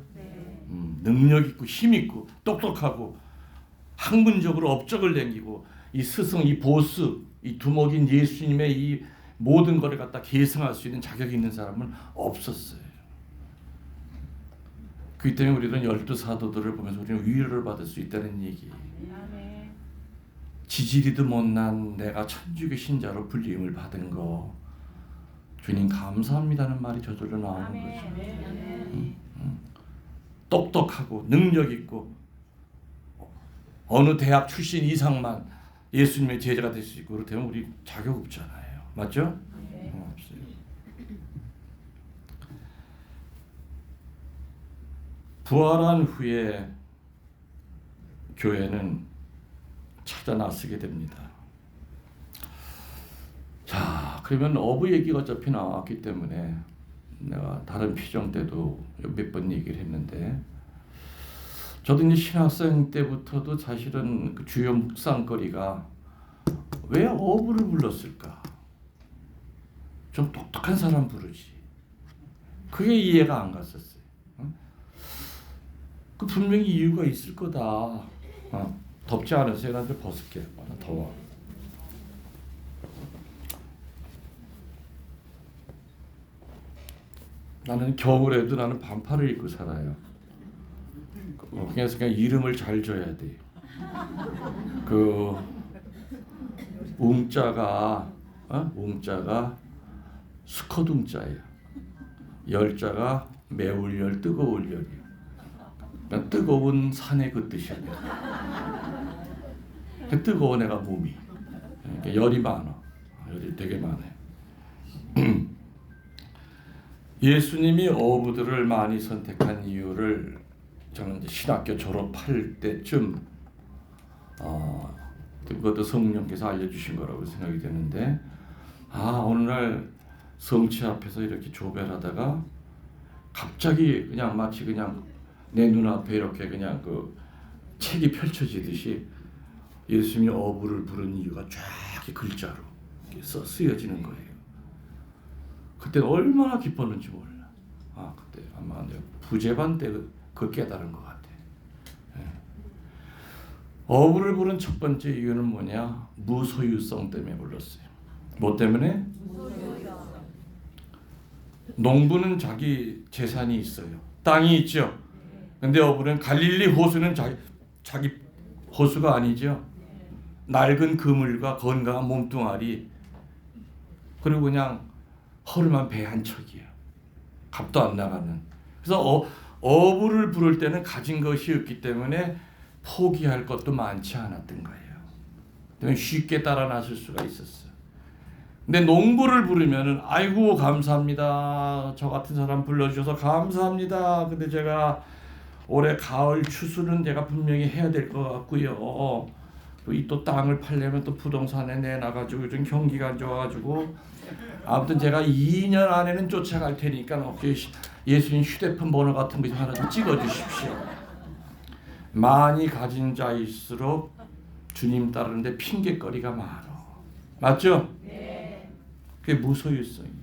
능력 있고 힘 있고 똑똑하고 학문적으로 업적을 남기고 이 스승, 이 보스, 이 두목인 예수님의 이 모든 것을 갖다 계승할 수 있는 자격이 있는 사람은 없었어요. 그렇기 때문에 우리는 열두 사도들을 보면서 우리는 위로를 받을 수 있다는 얘기. 지지리도 못난 내가 천주교 신자로 불림을 받은 거 주님 감사합니다는 말이 저절로 나오는 거죠. 똑똑하고 능력 있고 어느 대학 출신 이상만 예수님의 제자가 될 수 있고 그렇다면 우리 자격 없잖아요. 맞죠? 없어요. 부활한 후에 교회는 찾아 나서게 됩니다. 자, 그러면 어부 얘기가 어차피 나왔기 때문에 내가 다른 피정 때도 몇 번 얘기를 했는데 저도 이제 신학생 때부터도 사실은 그 주요 묵상거리가 왜 어부를 불렀을까? 좀 똑똑한 사람 부르지. 그게 이해가 안 갔었어요. 그 분명히 이유가 있을 거다. 덥지 않으세요? 나한테 벗을게. 나 더워. 나는 겨울에도 나는 반팔을 입고 살아요. 그래서 그냥 이름을 잘 줘야 돼. 그 웅자가 웅자가 스커둥자예요. 열자가 매울 열, 뜨거울 열이에요. 그러니까 뜨거운 산의 그 뜻이야. 뜨거워 내가 몸이. 그러니까 열이 많아. 열이 되게 많아요. 예수님이 어부들을 많이 선택한 이유를 저는 이제 신학교 졸업할 때쯤 그것도 성령께서 알려주신 거라고 생각이 되는데 어느 날 성치 앞에서 이렇게 조별하다가 갑자기 그냥 마치 그냥 내 눈앞에 이렇게 그냥 그 책이 펼쳐지듯이 예수님이 어부를 부른 이유가 쫙 글자로 쓰여지는 거예요. 그때 얼마나 기뻤는지 몰라. 그때 아마 내가 부재반 때 그 깨달은 것 같아. 어부를 부른 첫 번째 이유는 뭐냐? 무소유성 때문에 불렀어요. 뭐 때문에? 농부는 자기 재산이 있어요. 땅이 있죠. 근데 어부는 갈릴리 호수는 자기 호수가 아니죠. 낡은 그물과 건강한 몸뚱아리 그리고 그냥 허름한 배 한 척이에요. 값도 안 나가는. 그래서 어부를 부를 때는 가진 것이 없기 때문에 포기할 것도 많지 않았던 거예요. 쉽게 따라 나설 수가 있었어요. 근데 농부를 부르면은 아이고 감사합니다. 저 같은 사람 불러주셔서 감사합니다. 근데 제가 올해 가을 추수는 제가 분명히 해야 될 것 같고요. 또 땅을 팔려면 또 부동산에 내놔가지고 요즘 경기가 안 좋아가지고 아무튼 제가 2년 안에는 쫓아갈 테니까 혹시 예수님 휴대폰 번호 같은 거 하나 좀 찍어주십시오. 많이 가진 자일수록 주님 따르는데 핑계거리가 많아. 맞죠? 네. 그게 무소유성이에요.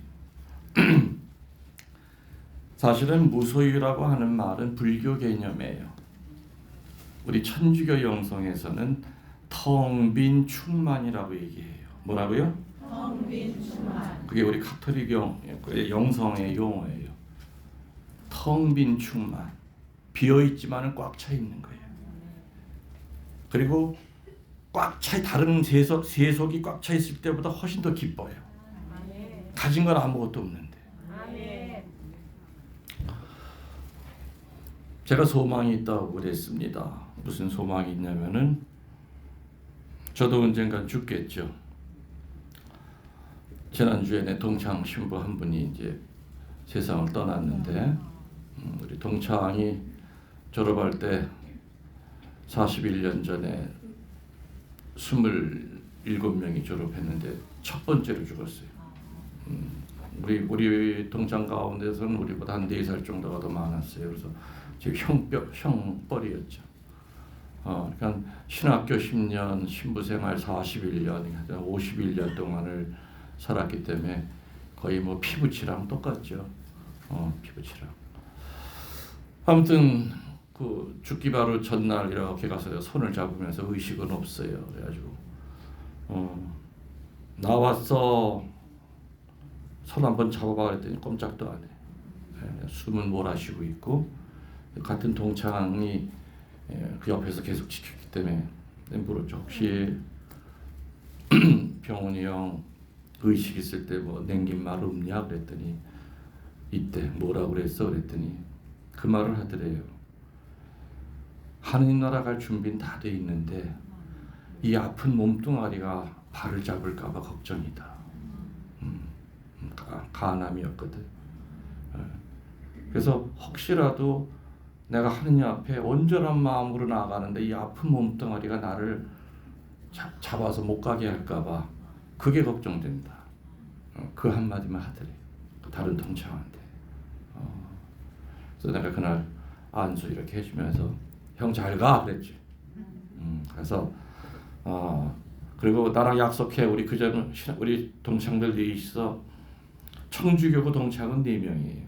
사실은 무소유라고 하는 말은 불교 개념이에요. 우리 천주교 영성에서는 텅 빈 충만이라고 얘기해요. 뭐라고요? 텅 빈 충만. 그게 우리 가톨릭 영성의 용어예요. 텅 빈 충만. 비어있지만은 꽉 차 있는 거예요. 그리고 다른 세속이 꽉 차 있을 때보다 훨씬 더 기뻐요. 가진 건 아무것도 없는데. 제가 소망이 있다고 그랬습니다. 무슨 소망이 있냐면은 저도 언젠간 죽겠죠. 지난주에 내 동창 신부 한 분이 이제 세상을 떠났는데 우리 동창이 졸업할 때 41년 전에 27명이 졸업했는데 첫 번째로 죽었어요. 우리 동창 가운데서는 우리보다 한 4살 정도가 더 많았어요. 그래서 지금 형벌이었죠. 그러니까 신학교 10년, 신부생활 41년, 51년 동안을 살았기 때문에 거의 뭐 피부치랑 똑같죠. 피부치랑. 아무튼 그 죽기 바로 전날 이렇게 가서 손을 잡으면서 의식은 없어요. 그래가지고 나왔어. 손 한번 잡아봐 그랬더니 꼼짝도 안 해. 숨은 몰아쉬고 있고 같은 동창이 그 옆에서 계속 지켰기 때문에 물었죠. 혹시 병원이 형 의식 있을 때 뭐 남긴 말 없냐 그랬더니 이때 뭐라고 그랬어 그랬더니 그 말을 하더래요. 하느님 나라 갈 준비는 다 돼 있는데 이 아픈 몸뚱아리가 발을 잡을까봐 걱정이다. 간암이었거든. 그래서 혹시라도 내가 하느님 앞에 온전한 마음으로 나아가는데 이 아픈 몸뚱아리가 나를 잡아서 못 가게 할까봐 그게 걱정된다. 그 한마디만 하더래. 다른 동창한테. 그래서 내가 그날 안수 이렇게 해주면서 형 잘 가 그랬지. 그래서 그리고 나랑 약속해. 우리 그전 우리 동창들이 있어. 청주교구 동창은 4명이에요.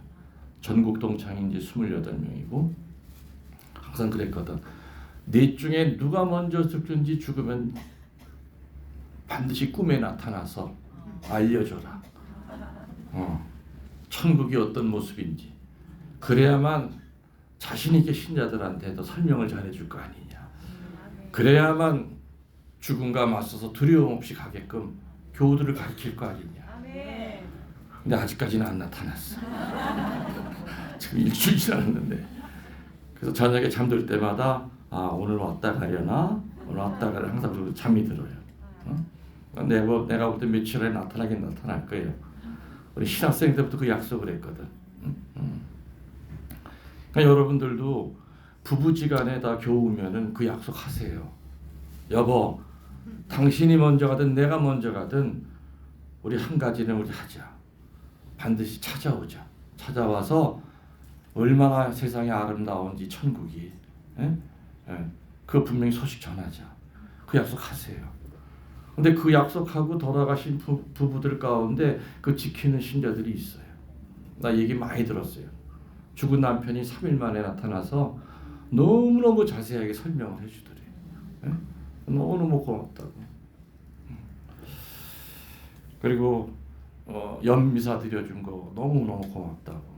전국 동창이 이제 28명이고 항상 그랬거든. 넷 중에 누가 먼저 죽든지 죽으면 반드시 꿈에 나타나서 알려줘라. 천국이 어떤 모습인지. 그래야만 자신 있게 신자들한테도 설명을 잘해줄 거 아니냐. 그래야만 죽음과 맞서서 두려움 없이 가게끔 교우들을 가르칠 거 아니냐. 근데 아직까지는 안 나타났어. 지금 일주일 지났는데. 그래서 저녁에 잠들 때마다 오늘 왔다 가려나? 오늘 왔다 가려나? 항상 잠이 들어요. 내가 볼 때 며칠 후에 나타나긴 나타날 거예요. 우리 신학생 때부터 그 약속을 했거든. 그러니까 여러분들도 부부지간에 다 교우면은 그 약속하세요. 여보, 당신이 먼저 가든 내가 먼저 가든 우리 한 가지는 우리 하자. 반드시 찾아오자. 찾아와서 얼마나 세상이 아름다운지 천국이, 그 분명히 소식 전하자. 그 약속하세요. 근데 그 약속하고 돌아가신 부부들 가운데 그 지키는 신자들이 있어요. 나 얘기 많이 들었어요. 죽은 남편이 3일 만에 나타나서 너무너무 자세하게 설명을 해주더래요. 너무너무 고맙다고. 그리고 연미사 드려준 거 너무너무 고맙다고.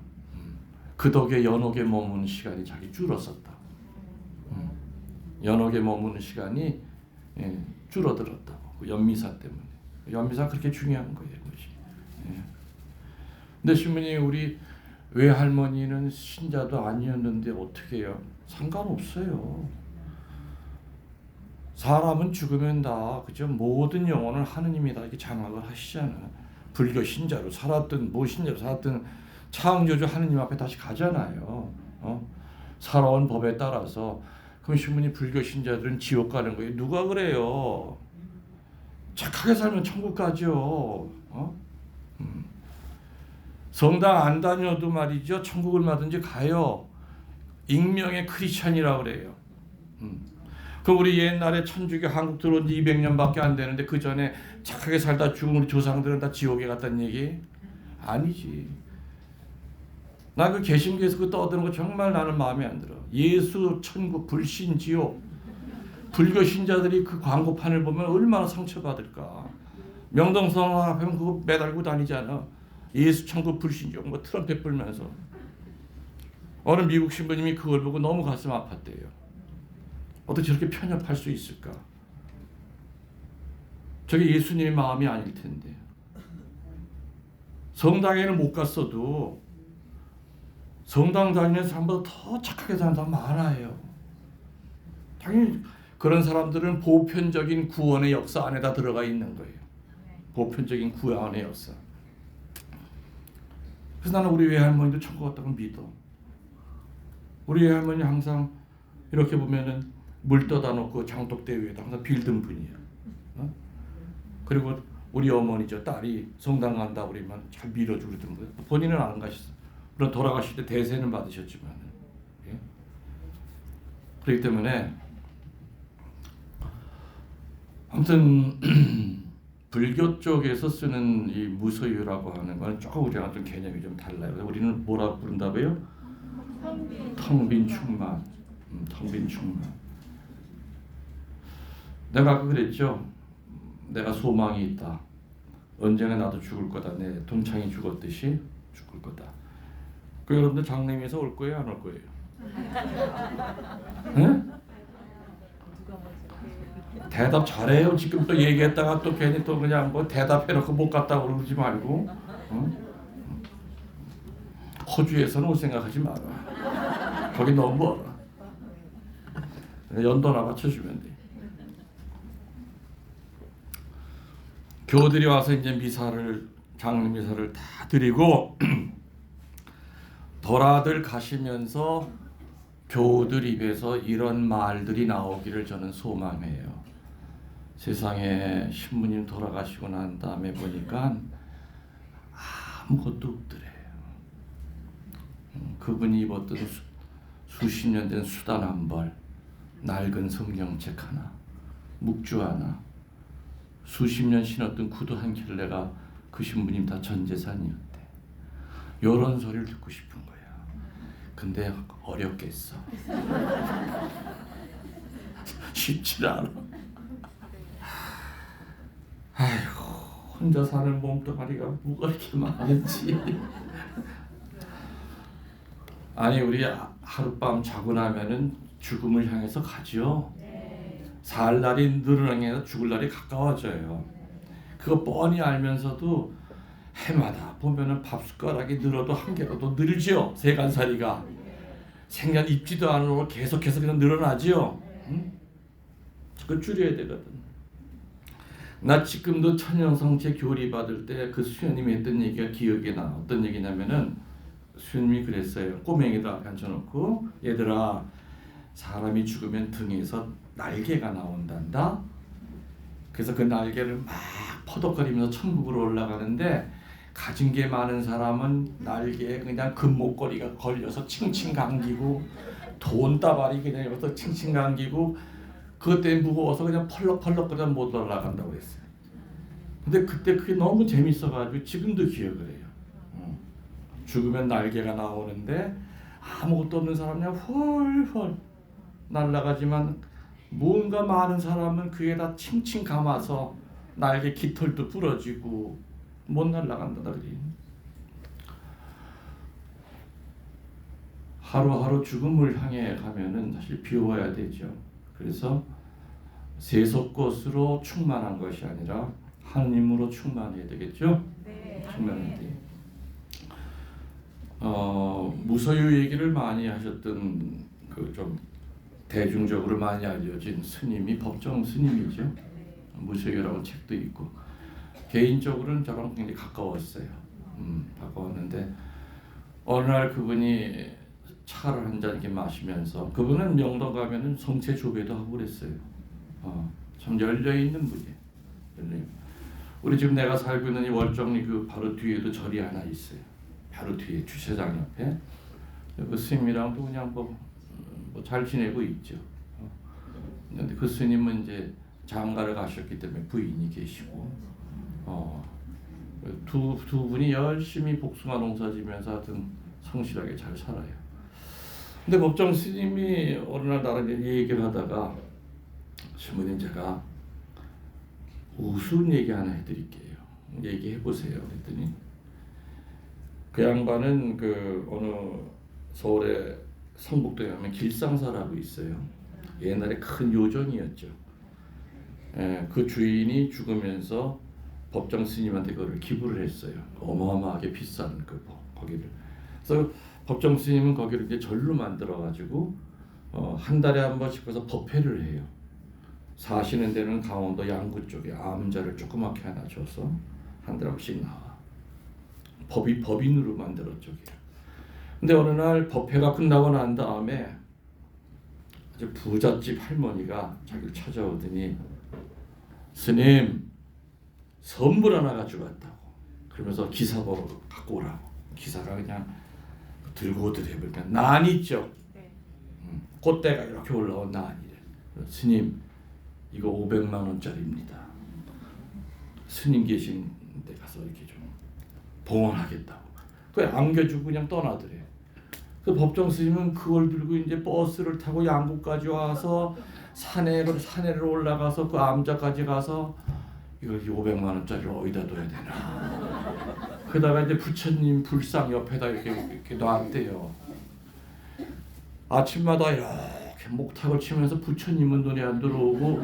그 덕에 연옥에 머무는 시간이 자기 줄었었다고. 연옥에 머무는 시간이 줄어들었다고. 그 연미사 때문에. 연미사 그렇게 중요한 거예요. 그것이. 근데 신부님 우리 외할머니는 신자도 아니었는데 어떻게 해요? 상관없어요. 사람은 죽으면 다 그죠? 모든 영혼을 하느님이 다 이렇게 장악을 하시잖아. 불교 신자로 살았든 신자로 살았든 창조주 하느님 앞에 다시 가잖아요. 살아온 법에 따라서. 그럼 신부님 불교 신자들은 지옥 가는 거예요. 누가 그래요? 착하게 살면 천국 가죠. 성당 안 다녀도 말이죠. 천국을 얼마든지 가요. 익명의 크리스찬이라고 그래요. 그 우리 옛날에 천주교 한국 들어온 지 200년밖에 안 되는데 그 전에 착하게 살다 죽은 우리 조상들은 다 지옥에 갔다는 얘기? 아니지. 나 그 개신교에서 그 떠드는 거 정말 나는 마음에 안 들어. 예수, 천국, 불신, 지옥. 불교 신자들이 그 광고판을 보면 얼마나 상처받을까. 명동성 앞에 그거 매달고 다니잖아. 예수, 천국, 불신, 지옥 뭐 트럼펫 불면서. 어느 미국 신부님이 그걸 보고 너무 가슴 아팠대요. 어떻게 저렇게 편협할 수 있을까? 저게 예수님의 마음이 아닐 텐데. 성당에는 못 갔어도 성당 다니는 사람보다 더 착하게 사는 사람 많아요. 당연히 그런 사람들은 보편적인 구원의 역사 안에다 들어가 있는 거예요. 보편적인 구원의 역사. 그래서 나는 우리 외할머니도 천국 갔다고 믿어. 우리 외할머니 항상 이렇게 보면은 물 떠다 놓고 장독대 위에다 항상 빌던 분이에요. 그리고 우리 어머니죠. 딸이 성당 간다 그러면 잘 밀어주고 그러던 거예요. 본인은 안 가셨어. 물론 돌아가실 때 대세는 받으셨지만. 예? 그렇기 때문에 아무튼 불교 쪽에서 쓰는 이 무소유라고 하는 건 조금 우리랑 좀 개념이 좀 달라요. 우리는 뭐라 부른다고요? 텅 빈 충만. 텅 빈 충만. 내가 아까 그랬죠. 내가 소망이 있다. 언젠가 나도 죽을 거다. 내 동창이 죽었듯이 죽을 거다. 그 여러분들 장례에서 올 거예요, 안 올 거예요? 네? 대답 잘해요. 지금 또 얘기했다가 또 괜히 또 그냥 뭐 대답해놓고 못 갔다고 그러지 말고. 호주에서는 올 생각하지 마라. 거기 너무 멀어. 연도나 맞춰주면 돼. 교우들이 와서 이제 미사를 장례 미사를 다 드리고 돌아들 가시면서 교우들 입에서 이런 말들이 나오기를 저는 소망해요. 세상에 신부님 돌아가시고 난 다음에 보니까 아무것도 없더래요. 그분이 입었던 수십 년 된 수단 한 벌, 낡은 성경책 하나, 묵주 하나, 수십 년 신었던 구두 한 켤레가 그 신부님 다 전 재산이었대. 요런 소리를 듣고 싶은 거야. 근데 어렵겠어. 쉽지 않아. 아이고, 혼자 사는 몸뚱아리가 뭐가 이렇게 많은지. 아니, 우리 하룻밤 자고 나면은 죽음을 향해서 가죠. 살 날이 늘어나게 죽을 날이 가까워져요. 그거 뻔히 알면서도 해마다 보면은 밥 숟가락이 늘어도 한 개라도 늘죠. 세간살이가 생전 입지도 않으로 계속해서 그냥 늘어나죠. 응? 그걸 줄여야 되거든. 나 지금도 천연성체 교리 받을 때 그 수녀님이 했던 얘기가 기억이 나. 어떤 얘기냐면은 수녀님이 그랬어요. 꼬맹이들 앞에 앉혀놓고 얘들아, 사람이 죽으면 등에서 날개가 나온단다. 그래서 그 날개를 막 퍼덕거리면서 천국으로 올라가는데 가진 게 많은 사람은 날개에 그냥 금목걸이가 걸려서 칭칭 감기고 돈다발이 그냥 여기서 칭칭 감기고 그것 때문에 무거워서 그냥 펄럭펄럭 그냥 못 올라간다고 했어요. 근데 그때 그게 너무 재밌어가지고 지금도 기억을 해요. 죽으면 날개가 나오는데 아무것도 없는 사람이 그냥 훌훌 날아가지만 뭔가 많은 사람은 그에다 칭칭 감아서 날개 깃털도 부러지고 못 날아간다 그래. 하루하루 죽음을 향해 가면은 사실 비워야 되죠. 그래서 세속것으로 충만한 것이 아니라 하느님으로 충만해야 되겠죠. 네. 충만해야 돼. 무소유 얘기를 많이 하셨던 그 좀 대중적으로 많이 알려진 스님이 법정 스님이죠. 무소유라고 책도 있고 개인적으로는 저랑 굉장히 가까웠어요. 가까웠는데 어느 날 그분이 차를 한 잔 이렇게 마시면서 그분은 명동 가면은 성체 조배도 하고 그랬어요. 참 열려 있는 분이에요. 우리 지금 내가 살고 있는 이 월정리 그 바로 뒤에도 절이 하나 있어요. 바로 뒤에 주차장 옆에 그 스님이랑도 그냥 뭐 잘 지내고 있죠. 근데 그 스님은 이제 장가를 가셨기 때문에 부인이 계시고 두 분이 열심히 복숭아 농사 지면서 하여튼 성실하게 잘 살아요. 근데 법정 스님이 어느 날 나랑 얘기를 하다가 신부님 제가 우스운 얘기 하나 해드릴게요. 얘기해 보세요. 그랬더니 그 양반은 그 어느 서울의 성북도에 가면 길상사라고 있어요. 옛날에 큰 요정이었죠. 그 주인이 죽으면서 법정 스님한테 그거를 기부를 했어요. 어마어마하게 비싼 그 거기를. 그래서 법정 스님은 거기를 이제 절로 만들어 가지고 한 달에 한 번씩 가서 법회를 해요. 사시는 데는 강원도 양구 쪽에 암자를 조그맣게 하나 줘서 한 달에 한 번씩 나와. 법인으로 만들었죠. 근데 어느 날 법회가 끝나고 난 다음에 아주 부잣집 할머니가 자기를 찾아오더니 스님 선물 하나 가지고 왔다고. 그러면서 기사보러 갖고 오라고. 기사가 그냥 들고 오더래. 그러니까 난 있죠. 꽃대가 이렇게 올라온 난이래. 스님 이거 500만 원짜리입니다. 스님 계신 데 가서 이렇게 좀 봉헌하겠다고. 그걸 안겨주고 그냥 떠나더래. 그 법정 스님은 그걸 들고 이제 버스를 타고 양구까지 와서 산에를 올라가서 그 암자까지 가서 이거 500만 원짜리를 어디다 둬야 되나. 그러다가 이제 부처님 불상 옆에다 이렇게 놨대요. 아침마다 이렇게 목탁을 치면서 부처님은 눈에 안 들어오고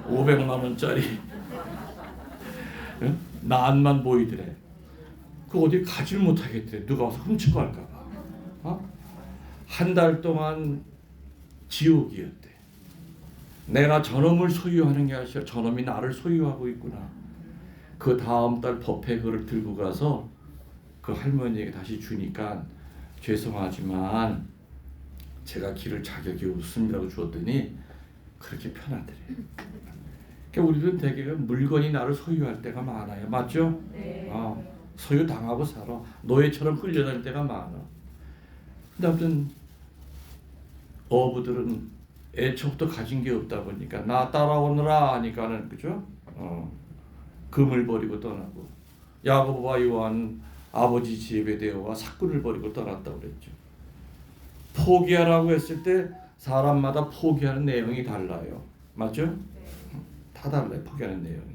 500만 원짜리 난만 보이더래. 그 어디 가지를 못하겠대. 누가 와서 훔치고 할까봐. 한 달 동안 지옥이었대. 내가 저놈을 소유하는 게 아니라 저놈이 나를 소유하고 있구나. 그 다음 달 법회 그를 들고 가서 그 할머니에게 다시 주니까 죄송하지만 제가 기를 자격이 없습니다고 주었더니 그렇게 편하더래. 그러니까 우리는 되게 물건이 나를 소유할 때가 많아요. 맞죠? 네. 소유 당하고 살아. 노예처럼 끌려다닐 때가 많아. 근데 아무튼 어부들은 애초부터 가진 게 없다 보니까 나 따라오느라 하니까는 그죠? 금을 버리고 떠나고 야고보와 요한 아버지 제베데오와 사꾼을 버리고 떠났다고 그랬죠. 포기하라고 했을 때 사람마다 포기하는 내용이 달라요. 맞죠? 다 달라요. 포기하는 내용이.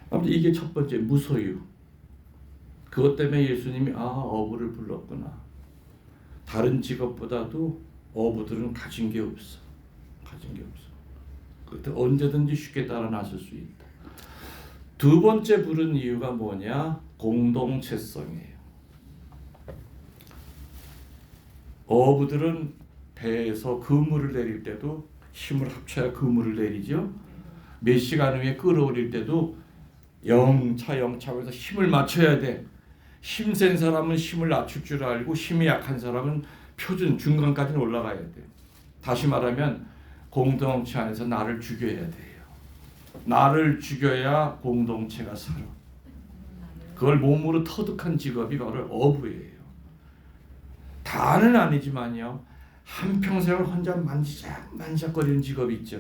아무튼 이게 첫 번째 무소유. 그것 때문에 예수님이 어부를 불렀구나. 다른 직업보다도 어부들은 가진 게 없어. 가진 게 없어. 그때 언제든지 쉽게 따라 나설 수 있다. 두 번째 부른 이유가 뭐냐? 공동체성이에요. 어부들은 배에서 그물을 내릴 때도 힘을 합쳐야 그물을 내리죠. 몇 시간 후에 끌어올릴 때도 영차 하면서 힘을 맞춰야 돼. 힘센 사람은 힘을 낮출 줄 알고 힘이 약한 사람은 표준 중간까지는 올라가야 돼. 다시 말하면 공동체 안에서 나를 죽여야 돼요. 나를 죽여야 공동체가 살아. 그걸 몸으로 터득한 직업이 바로 어부예요. 다는 아니지만요. 한평생을 혼자 만지작거리는 직업이 있죠.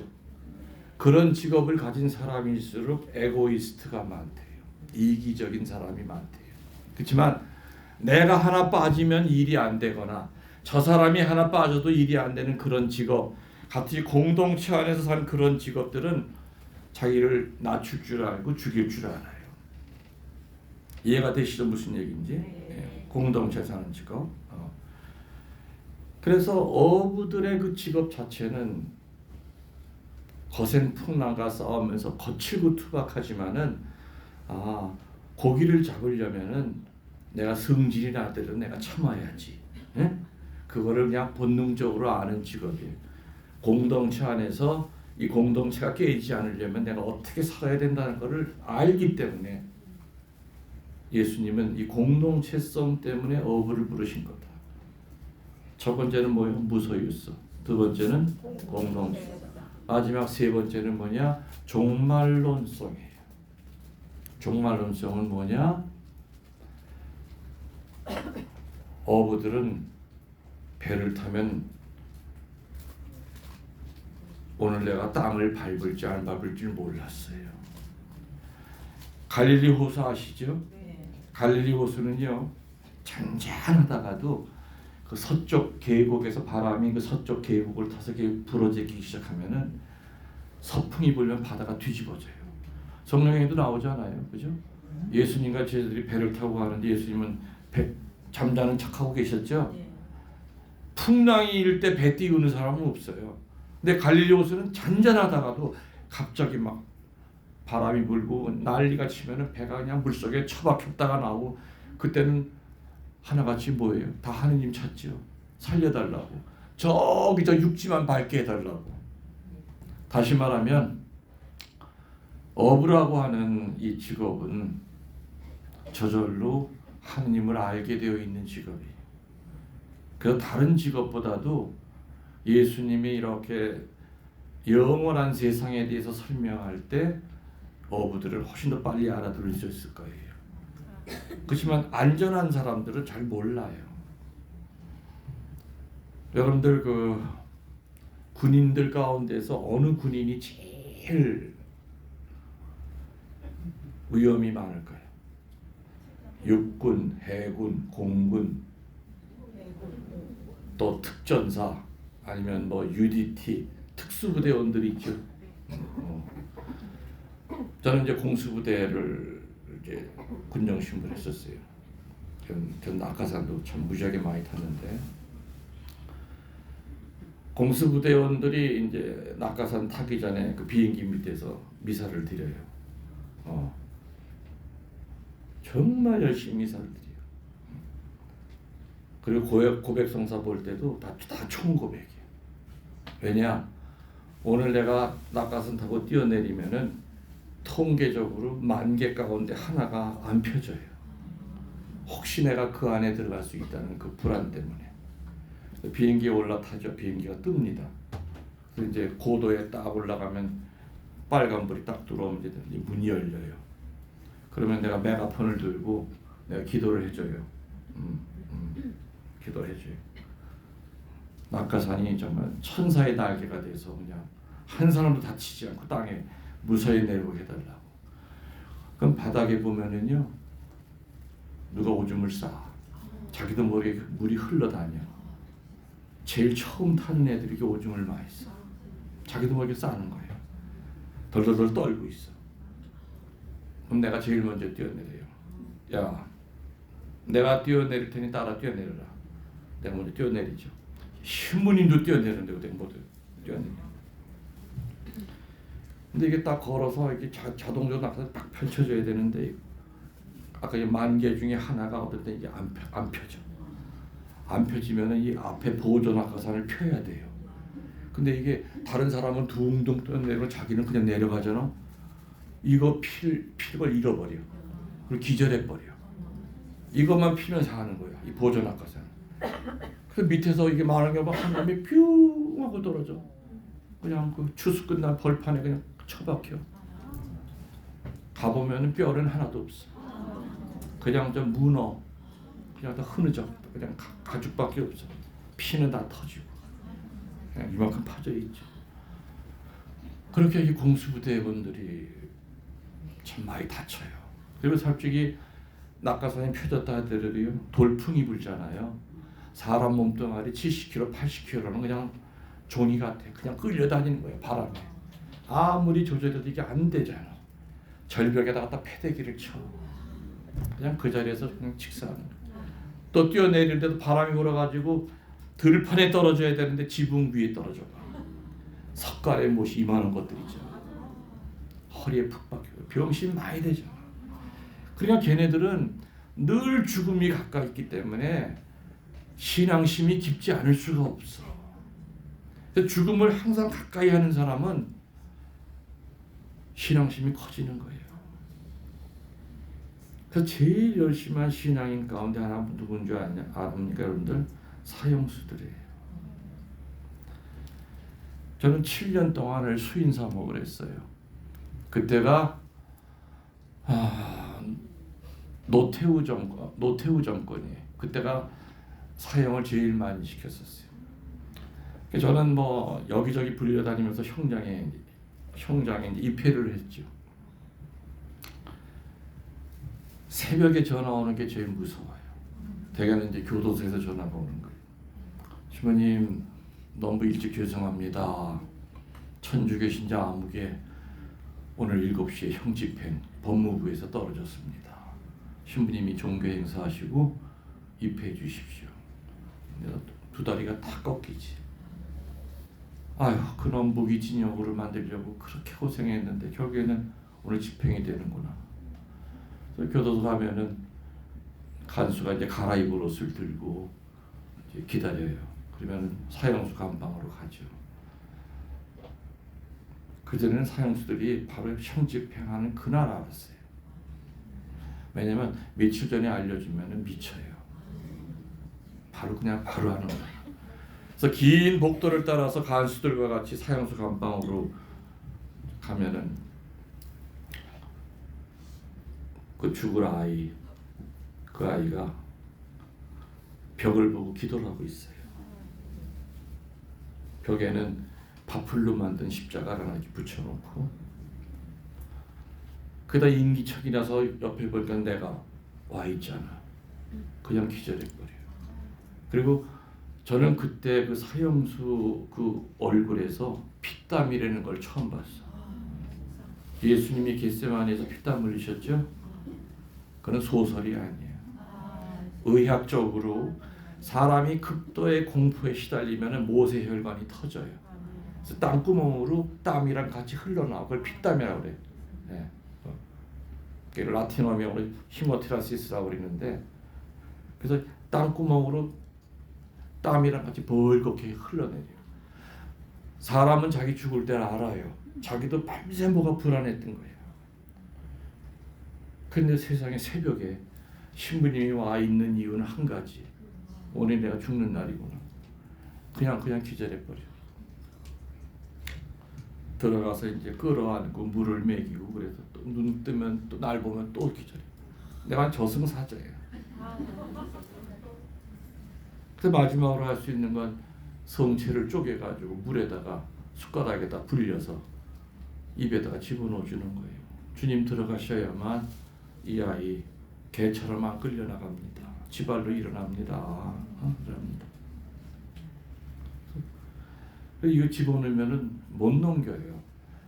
그런 직업을 가진 사람일수록 에고이스트가 많대요. 이기적인 사람이 많대요. 그렇지만 내가 하나 빠지면 일이 안 되거나 저 사람이 하나 빠져도 일이 안 되는 그런 직업, 같이 공동체 안에서 산 그런 직업들은 자기를 낮출 줄 알고 죽일 줄 알아요. 이해가 되시죠? 무슨 얘기인지? 네. 공동체 사는 직업. 그래서 어부들의 그 직업 자체는 거센 풍랑과 싸우면서 거칠고 투박하지만은 고기를 잡으려면은 내가 성질이 나더라도 내가 참아야지. 예? 그거를 그냥 본능적으로 아는 직업이에요. 공동체 안에서 이 공동체가 깨지지 않으려면 내가 어떻게 살아야 된다는 것을 알기 때문에 예수님은 이 공동체성 때문에 어부를 부르신 거다. 첫 번째는 뭐예요? 무소유성. 두 번째는 공동체. 마지막 세 번째는 뭐냐? 종말론성이에요. 종말론성은 뭐냐? 어부들은 배를 타면 오늘 내가 땅을 밟을지 안 밟을지 몰랐어요. 갈릴리 호수 아시죠? 갈릴리 호수는요 잔잔하다가도 그 서쪽 계곡에서 바람이 그 서쪽 계곡을 타서 불어제기 시작하면은 서풍이 불면 바다가 뒤집어져요. 성경에도 나오잖아요, 그죠? 예수님과 제자들이 배를 타고 가는데 예수님은 잠자는 척하고 계셨죠. 풍랑이 일 때 배 띄우는 사람은 없어요. 근데 갈릴리 호수는 잔잔하다가도 갑자기 막 바람이 불고 난리가 치면은 배가 그냥 물속에 처박혔다가 나오고 그때는 하나같이 뭐예요? 다 하느님 찾죠. 살려달라고. 저기 저 육지만 밝게 해달라고. 다시 말하면 어부라고 하는 이 직업은 저절로 하느님을 알게 되어 있는 직업이에요. 그래서 다른 직업보다도 예수님이 이렇게 영원한 세상에 대해서 설명할 때 어부들을 훨씬 더 빨리 알아들을 수 있을 거예요. 그렇지만 안전한 사람들은 잘 몰라요. 여러분들 그 군인들 가운데서 어느 군인이 제일 위험이 많을 거예요? 육군, 해군, 공군, 또 특전사, 아니면 뭐 UDT 특수부대원들이 있죠. 저는 이제 공수부대를 이제 군정 신분했었어요. 전 낙하산도 참 무지하게 많이 탔는데, 공수부대원들이 이제 낙하산 타기 전에 그 비행기 밑에서 미사를 드려요. 정말 열심히 미사를 드려요. 그리고 고백성사 볼 때도 다 총고백이에요. 왜냐? 오늘 내가 낙하산 타고 뛰어내리면은 통계적으로 10,000개 가운데 하나가 안 펴져요. 혹시 내가 그 안에 들어갈 수 있다는 그 불안 때문에. 비행기에 올라타죠. 비행기가 뜹니다. 그래서 이제 고도에 딱 올라가면 빨간불이 딱 들어오면 이제 문이 열려요. 그러면 내가 메가폰을 들고 내가 기도를 해줘요. 기도를 해줘요. 낙하산이 정말 천사의 날개가 돼서 그냥 한 사람도 다치지 않고 땅에 무사히 내려오게 해달라고. 그럼 바닥에 보면은요, 누가 오줌을 싸. 자기도 모르게 물이 흘러다녀. 제일 처음 타는 애들이 이렇게 오줌을 많이 싸. 자기도 모르게 싸는 거예요. 덜덜덜 떨고 있어. 그럼 내가 제일 먼저 뛰어내려요. 야, 내가 뛰어내릴 테니 따라 뛰어내려라. 내가 먼저 뛰어내리죠. 신부님도 뛰어내는데 그때 모두 뛰어내려. 근데 이게 딱 걸어서 이렇게 자동적으로 낙하산 딱 펼쳐져야 되는데, 아까 이 10,000개 중에 하나가 어떨 때 이게 안 펴져. 안 펴지면은 이 앞에 보조 낙하산을 펴야 돼요. 근데 이게 다른 사람은 둥둥 뛰어내리고 자기는 그냥 내려가잖아. 이거 필 걸 잃어버려. 그리고 기절해버려. 이것만 피면서 하는 거야. 이 보조 낙하산. 그 밑에서 이게 많은 게 막 한 놈이 뿅 하고 떨어져. 그냥 그 추수 끝난 벌판에 그냥 처박혀. 가보면은 뼈는 하나도 없어. 그냥 좀 문어, 그냥 다 흐느적, 그냥 가죽밖에 없어. 피는 다 터지고 그냥 이만큼 파져 있죠. 그렇게 이 공수부대원들이 참 많이 다쳐요. 그리고 솔직히 낙하산이 펴졌다 하더라도요, 돌풍이 불잖아요. 사람 몸뚱아리 70kg, 80kg는 그냥 종이 같아. 그냥 끌려다니는 거예요, 바람에. 아무리 조절해도 이게 안 되잖아. 절벽에다 갖다 패대기를 쳐. 그냥 그 자리에서 그냥 직사하는 거예요. 또 뛰어내릴 때도 바람이 불어가지고 들판에 떨어져야 되는데 지붕 위에 떨어져. 석가래 못이 이만한 것들이죠. 허리에 푹 박히고 병신 많이 되잖아. 그러니까 걔네들은 늘 죽음이 가까이 있기 때문에 신앙심이 깊지 않을 수가 없어. 죽음을 항상 가까이 하는 사람은 신앙심이 커지는 거예요. 그래서 제일 열심한 신앙인 가운데 하나 누군 줄 아십니까 여러분들? 사형수들이에요. 저는 7년 동안을 수인 사목을 했어요. 그때가 노태우 정권이에요. 그때가 사형을 제일 많이 시켰었어요. 저는 뭐 여기저기 불려다니면서 형장에 이제 입회를 했죠. 새벽에 전화 오는 게 제일 무서워요. 대개는 이제 교도소에서 전화가 오는 거예요. 시모님 너무 일찍 죄송합니다. 천주교 신자 아무개 오늘 7시에 형집행 법무부에서 떨어졌습니다. 신부님이 종교 행사하시고 입회해 주십시오. 2다리가 다 꺾이지. 아휴, 그놈 무기징역으로 만들려고 그렇게 고생했는데 결국에는 오늘 집행이 되는구나. 그래서 교도소 가면은 간수가 이제 갈아입을 옷을 들고 이제 기다려요. 그러면 사형수 감방으로 가죠. 그전에는 사형수들이 바로 형집행하는 그날 알았어요. 왜냐면 며칠 전에 알려주면 미쳐요. 바로 하는 거예요. 그래서 긴 복도를 따라서 간수들과 같이 사형수 감방으로 가면은 그 죽을 아이, 그 아이가 벽을 보고 기도를 하고 있어요. 벽에는 바풀로 만든 십자가를 하나 이렇게 붙여놓고, 그다 인기척이라서 옆에 보니까 내가 와 있잖아. 그냥 기절해버려요. 그리고 저는 그때 그 사형수 그 얼굴에서 피땀이라는 걸 처음 봤어. 예수님이 겟세마네에서 피땀 흘리셨죠? 그건 소설이 아니에요. 의학적으로 사람이 극도의 공포에 시달리면 모세혈관이 터져요. 그래서 땀구멍으로 땀이랑 같이 흘러나와. 그걸 피땀이라고 그래요. 네. 라틴어명으로 히모테라시스라고 그러는데, 그래서 땀구멍으로 땀이랑 같이 벌겋게 흘러내려요. 사람은 자기 죽을 때를 알아요. 자기도 밤새 뭐가 불안했던 거예요. 근데 세상에 새벽에 신부님이 와 있는 이유는 한 가지. 오늘 내가 죽는 날이구나. 그냥 기절해버려. 들어가서 이제 끌어안고 물을 먹이고, 그래서 또 눈 뜨면 또 날 보면 또 기절해. 내가 저승사자예요. 그래서 마지막으로 할 수 있는 건 성체를 쪼개가지고 물에다가 숟가락에다 불려서 입에다가 집어넣어 주는 거예요. 주님 들어가셔야만 이 아이 개처럼 안 끌려나갑니다. 지발로 일어납니다. 그럽니다. 이거 집어넣으면은 못 넘겨요.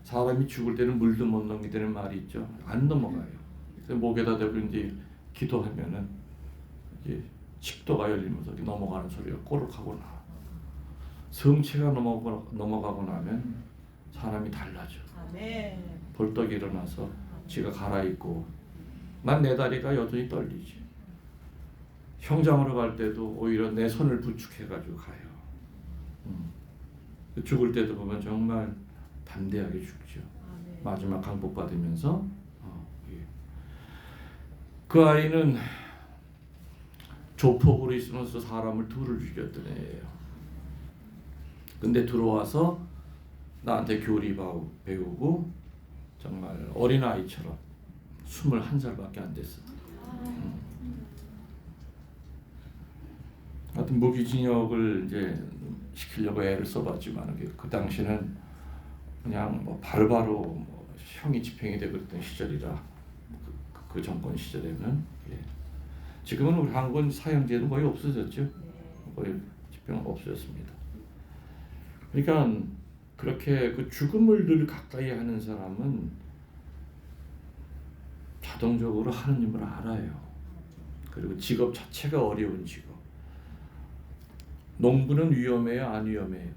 사람이 죽을 때는 물도 못 넘기다는 말이 있죠. 안 넘어가요. 그래서 목에다 대고 이제 기도하면은 이제 식도가 열리면서 넘어가는 소리가 꼬르륵하고 나. 성체가 넘어가고 나면 사람이 달라져. 벌떡 일어나서 지가 갈아입고, 난 내 다리가 여전히 떨리지. 형장으로 갈 때도 오히려 내 손을 부축해가지고 가요. 죽을 때도 보면 정말 담대하게 죽죠. 마지막 강복 받으면서. 예. 그 아이는 조폭으로 있으면서 사람을 둘을 죽였던 애예요. 근데 들어와서 나한테 교리 배우고 정말 어린아이처럼 21살밖에 안 됐어. 하여튼 무기징역을 이제 시키려고 애를 써봤지만 그 당시는 그냥 뭐 바로바로 뭐 형이 집행이 되고 그랬던 시절이라, 그 정권 시절에는. 예. 지금은 우리 한국은 사형제도 거의 없어졌죠. 거의 집행은 없어졌습니다. 그러니까 그렇게 그 죽음을 늘 가까이 하는 사람은 자동적으로 하느님을 알아요. 그리고 직업 자체가 어려운 직업. 농부는 위험해요, 안 위험해요?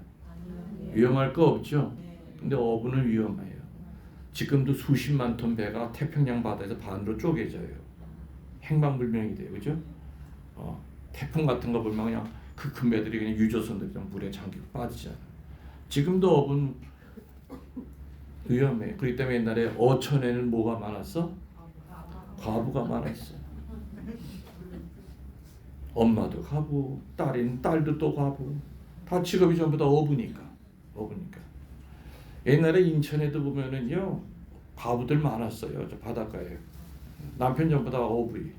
위험할 거 없죠. 근데 어부는 위험해요. 지금도 수십만 톤 배가 태평양 바다에서 반으로 쪼개져요. 행방불명이 돼요, 그죠? 태풍 같은 거 보면 그냥 그 큰 배들이 그냥 유조선들 그냥 물에 잠기고 빠지잖아요. 지금도 어부는 위험해요. 그렇기 때문에 옛날에 어촌에는 뭐가 많았어? 과부가 많았어. 엄마도 과부, 딸도 또 과부. 다 직업이 전부 다 어부니까. 옛날에 인천에도 보면은요, 과부들 많았어요. 저 바닷가에. 남편 전부 다 어부이.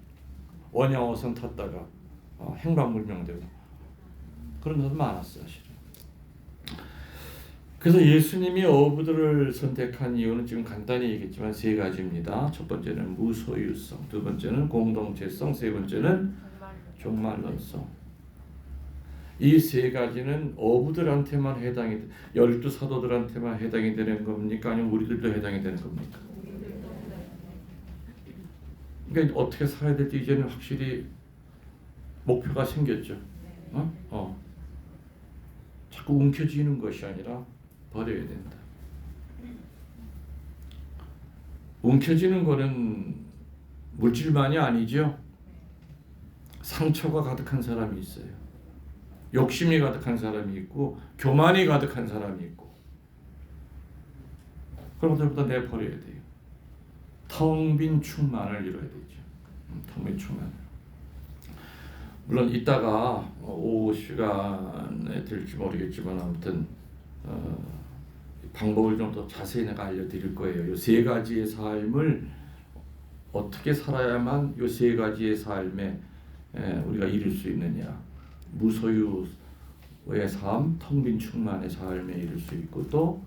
원양어선 탔다가 행방불명되고 그런 데도 많았어요, 사실은. 그래서 예수님이 어부들을 선택한 이유는 지금 간단히 얘기했지만 세 가지입니다. 첫 번째는 무소유성, 두 번째는 공동체성, 세 번째는 종말론성. 이 세 가지는 어부들한테만 해당이, 12사도들한테만 해당이 되는 겁니까? 아니면 우리들도 해당이 되는 겁니까? 그러니까 어떻게 살아야 될지 이제는 확실히 목표가 생겼죠. 자꾸 움켜쥐는 것이 아니라 버려야 된다. 움켜쥐는 거는 물질만이 아니죠. 상처가 가득한 사람이 있어요. 욕심이 가득한 사람이 있고, 교만이 가득한 사람이 있고, 그런 것들보다 내버려야 돼요. 텅 빈 충만을 이뤄야 되죠. 텅 빈 충만. 물론 이따가 오후 시간에 될지 모르겠지만 아무튼 방법을 좀 더 자세히 내가 알려드릴 거예요. 이 세 가지의 삶을 어떻게 살아야만 이 세 가지의 삶에 우리가 이룰 수 있느냐. 무소유 삶, 텅 빈 충만의 삶에 이룰 수 있고 또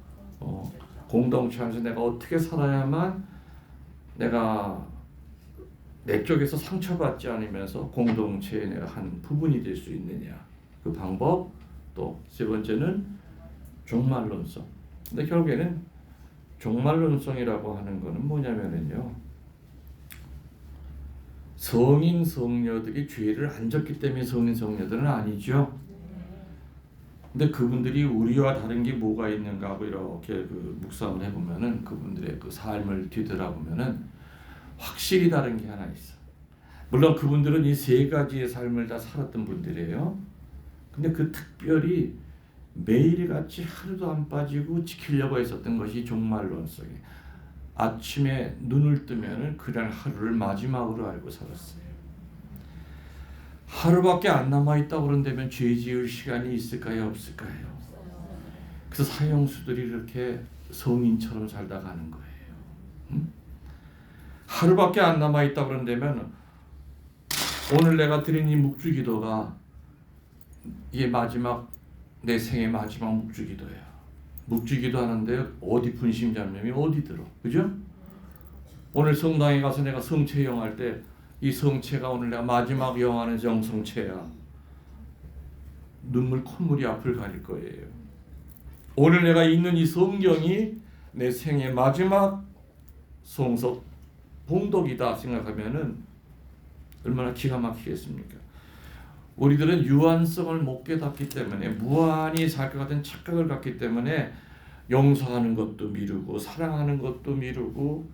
공동체 안에서 내가 어떻게 살아야만 내가 내 쪽에서 상처받지 않으면서 공동체의 내가 한 부분이 될 수 있느냐 그 방법 또 세 번째는 종말론성. 근데 결국에는 종말론성이라고 하는 거는 뭐냐면은요 성인 성녀들이 죄를 안 졌기 때문에 성인 성녀들은 아니죠. 근데 그분들이 우리와 다른 게 뭐가 있는가 하고 이렇게 그 묵상을 해보면은 그분들의 그 삶을 뒤돌아보면은 확실히 다른 게 하나 있어. 물론 그분들은 이 세 가지의 삶을 다 살았던 분들이에요. 근데 그 특별히 매일같이 하루도 안 빠지고 지키려고 했었던 것이 종말론성이에요. 아침에 눈을 뜨면은 그날 하루를 마지막으로 알고 살았어요. 하루밖에 안 남아있다고 그런다면 죄 지을 시간이 있을까요? 없을까요? 그래서 사형수들이 이렇게 성인처럼 살다 가는 거예요. 하루밖에 안 남아있다고 그런다면 오늘 내가 드린 이 묵주기도가 이게 마지막 내 생의 마지막 묵주기도예요. 묵주기도 하는데 어디 분심잡념이 어디 들어, 그죠? 오늘 성당에 가서 내가 성체 영할 때 이 성체가 오늘 내가 마지막 영하는 정성체야. 눈물 콧물이 앞을 가릴 거예요. 오늘 내가 읽는 이 성경이 내 생의 마지막 성서 봉독이다 생각하면은 얼마나 기가 막히겠습니까? 우리들은 유한성을 못 깨닫기 때문에 무한히 살 것 같은 착각을 갖기 때문에 용서하는 것도 미루고 사랑하는 것도 미루고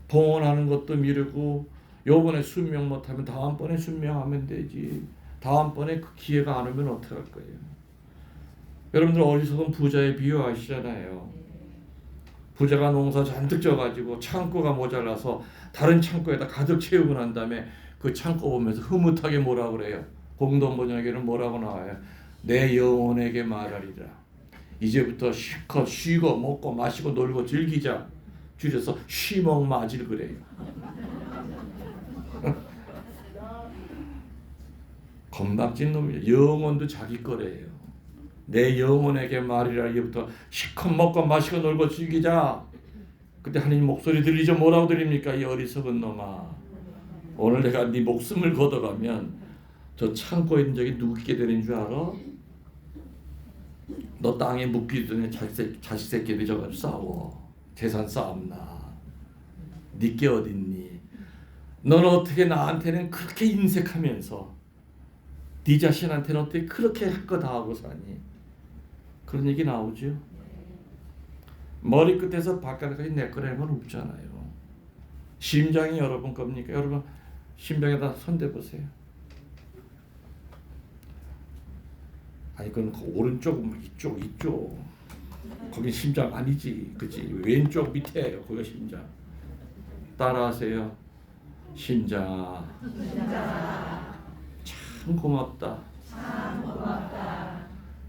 봉헌하는 것도 미루고 요번에 순명 못하면 다음번에 순명하면 되지. 다음번에 그 기회가 안 오면 어떡할 거예요? 여러분들 어리석은 부자의 비유 아시잖아요. 부자가 농사 잔뜩 져가지고 창고가 모자라서 다른 창고에다 가득 채우고 난 다음에 그 창고 보면서 흐뭇하게 뭐라 그래요? 공동번역에는 뭐라고 나와요? 내 영혼에게 말하리라. 이제부터 실컷 쉬고 먹고 마시고 놀고 즐기자. 줄여서 쉬먹마질 그래요. 겁박진 놈이에요. 영혼도 자기 거래요. 내 영혼에게 말이라. 이제부터 실컷 먹고 마시고 놀고 즐기자. 그때 하나님 목소리 들리죠? 뭐라고 들립니까? 이 어리석은 놈아. 오늘 내가 네 목숨을 걷어가면 저 창고에 있는 적이 누구게 되는 줄 알아? 너 땅에 묻기 전에 자식 새끼들이 저가지고 싸워. 재산 싸움나. 니께 어딨니? 너는 어떻게 나한테는 그렇게 인색하면서 네 자신한테는 어떻게 그렇게 할 거 다 하고 사니? 그런 얘기 나오죠. 머리끝에서 발가락까지 내 거라는 건 없잖아요. 심장이 여러분 겁니까? 여러분 심장에다 손대 보세요. 아니 그건 오른쪽 이쪽 거기 심장 아니지, 그치? 왼쪽 밑에요. 거기가 심장. 따라하세요. 심장. 참 고맙다.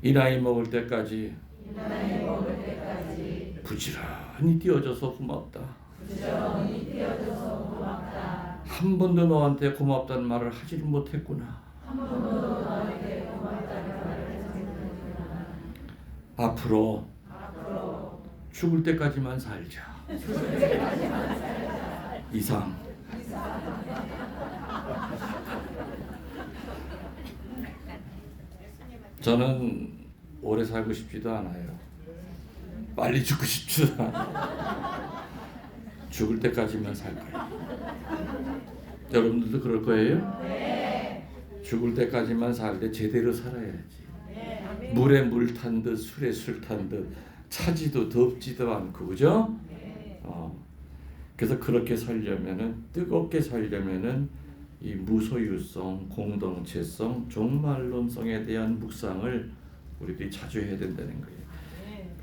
이 나이 먹을 때까지 부지런히 뛰어줘서 고맙다. 한 번도 너한테 고맙다는 말을 하지를 못했구나. 앞으로 죽을 때까지만 살자. 이상. 저는 오래 살고 싶지도 않아요. 빨리 죽고 싶지도 않아요. 죽을 때까지만 살 거예요. 여러분들도 그럴 거예요? 네. 죽을 때까지만 살 때 제대로 살아야지. 네. 물에 물 탄 듯 술에 술 탄 듯 차지도 덥지도 않고, 그죠? 네. 그래서 그렇게 살려면은, 뜨겁게 살려면은 이 무소유성, 공동체성, 종말론성에 대한 묵상을 우리들이 자주 해야 된다는 거예요.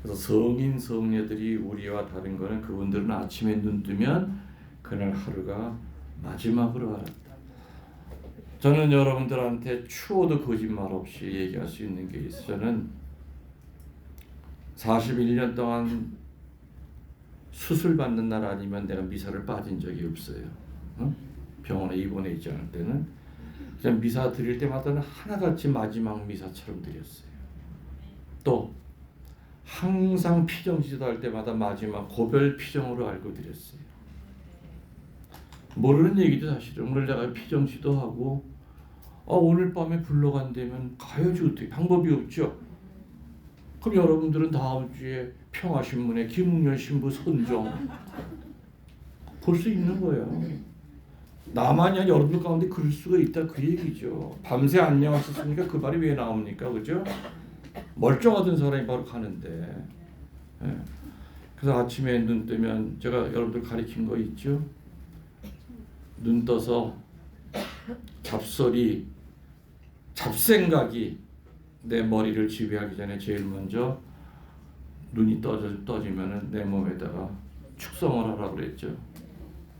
그래서 성인 성녀들이 우리와 다른 거는 그분들은 아침에 눈 뜨면 그날 하루가 마지막으로 알았다. 저는 여러분들한테 추워도 거짓말 없이 얘기할 수 있는 게 있어요. 저는 41년 동안 수술 받는 날 아니면 내가 미사를 빠진 적이 없어요. 병원에 입원해 있지 않을 때는 그냥 미사 드릴 때마다는 하나같이 마지막 미사처럼 드렸어요. 또 항상 피정지도 할 때마다 마지막 고별 피정으로 알고 드렸어요. 모르는 얘기도 사실은. 오늘 내가 피정지도 하고 오늘 밤에 불러간다면 가야지 어떻게 방법이 없죠. 그럼 여러분들은 다음 주에 평화신문에 김웅열 신부 선정 볼 수 있는 거예요. 나만이 아니라 여러분들 가운데 그럴 수가 있다 그 얘기죠. 밤새 안녕하셨습니까? 그 말이 왜 나옵니까? 그죠? 멀쩡하던 사람이 바로 가는데. 예. 그래서 아침에 눈 뜨면 제가 여러분들 가르친 거 있죠? 눈 떠서 잡소리, 잡생각이 내 머리를 지배하기 전에 제일 먼저 눈이 떠지면은 내 몸에다가 축성을 하라고 그랬죠.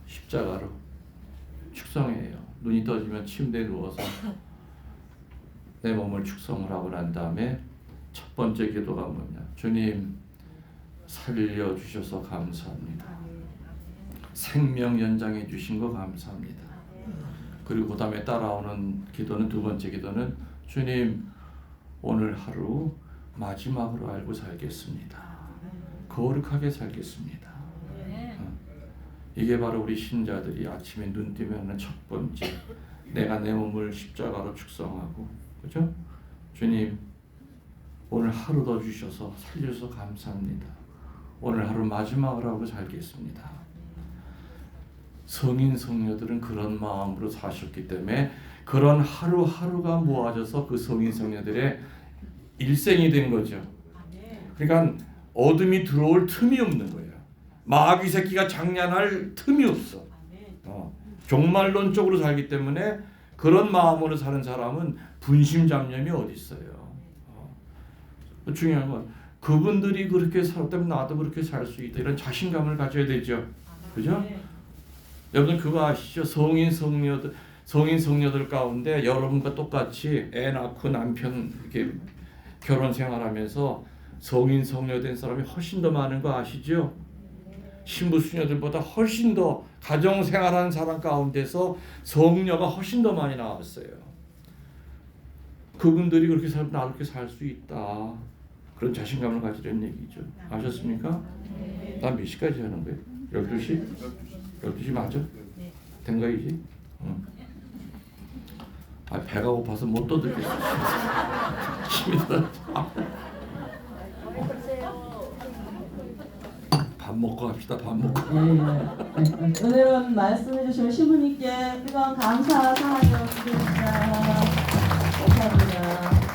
십자가로 축성해요. 눈이 떠지면 침대에 누워서 내 몸을 축성을 하고 난 다음에 첫 번째 기도가 뭐냐? 주님 살려주셔서 감사합니다. 생명 연장해 주신 거 감사합니다. 그리고 그 다음에 따라오는 기도는 두 번째 기도는 주님 오늘 하루 마지막으로 알고 살겠습니다. 거룩하게 살겠습니다. 이게 바로 우리 신자들이 아침에 눈 뜨면 하는 첫 번째, 내가 내 몸을 십자가로 축성하고, 그죠? 주님 오늘 하루 더 주셔서 살려줘서 감사합니다. 오늘 하루 마지막으로 하고 살겠습니다. 성인 성녀들은 그런 마음으로 사셨기 때문에 그런 하루하루가 모아져서 그 성인 성녀들의 일생이 된 거죠. 그러니까 어둠이 들어올 틈이 없는 거예요. 마귀 새끼가 장난할 틈이 없어. 종말론적으로 살기 때문에 그런 마음으로 사는 사람은 분심잡념이 어디 있어요. 중요한 건 그분들이 그렇게 살았다면 나도 그렇게 살 수 있다. 이런 자신감을 가져야 되죠. 그죠? 여러분 그거 아시죠? 성인 성녀들 가운데 여러분과 똑같이 애 낳고 남편 이렇게 결혼 생활하면서 성인 성녀 된 사람이 훨씬 더 많은 거 아시죠? 신부 수녀들보다 훨씬 더 가정 생활하는 사람 가운데서 성녀가 훨씬 더 많이 나왔어요. 그분들이 그렇게 살면 나도 그렇게 살 수 있다. 그런 자신감을 가지려는 얘기죠. 아셨습니까? 나 몇 시까지 하는 거예요? 12시? 12시 맞아? 된 거이지? 응. 배가 고파서 못 떠들겠어. 힘들다. 밥 먹고 합시다. 밥 먹고. 오늘은 말씀해 주신 신부님께 뜨거운 감사 사랑을 드립니다. 감사합니다.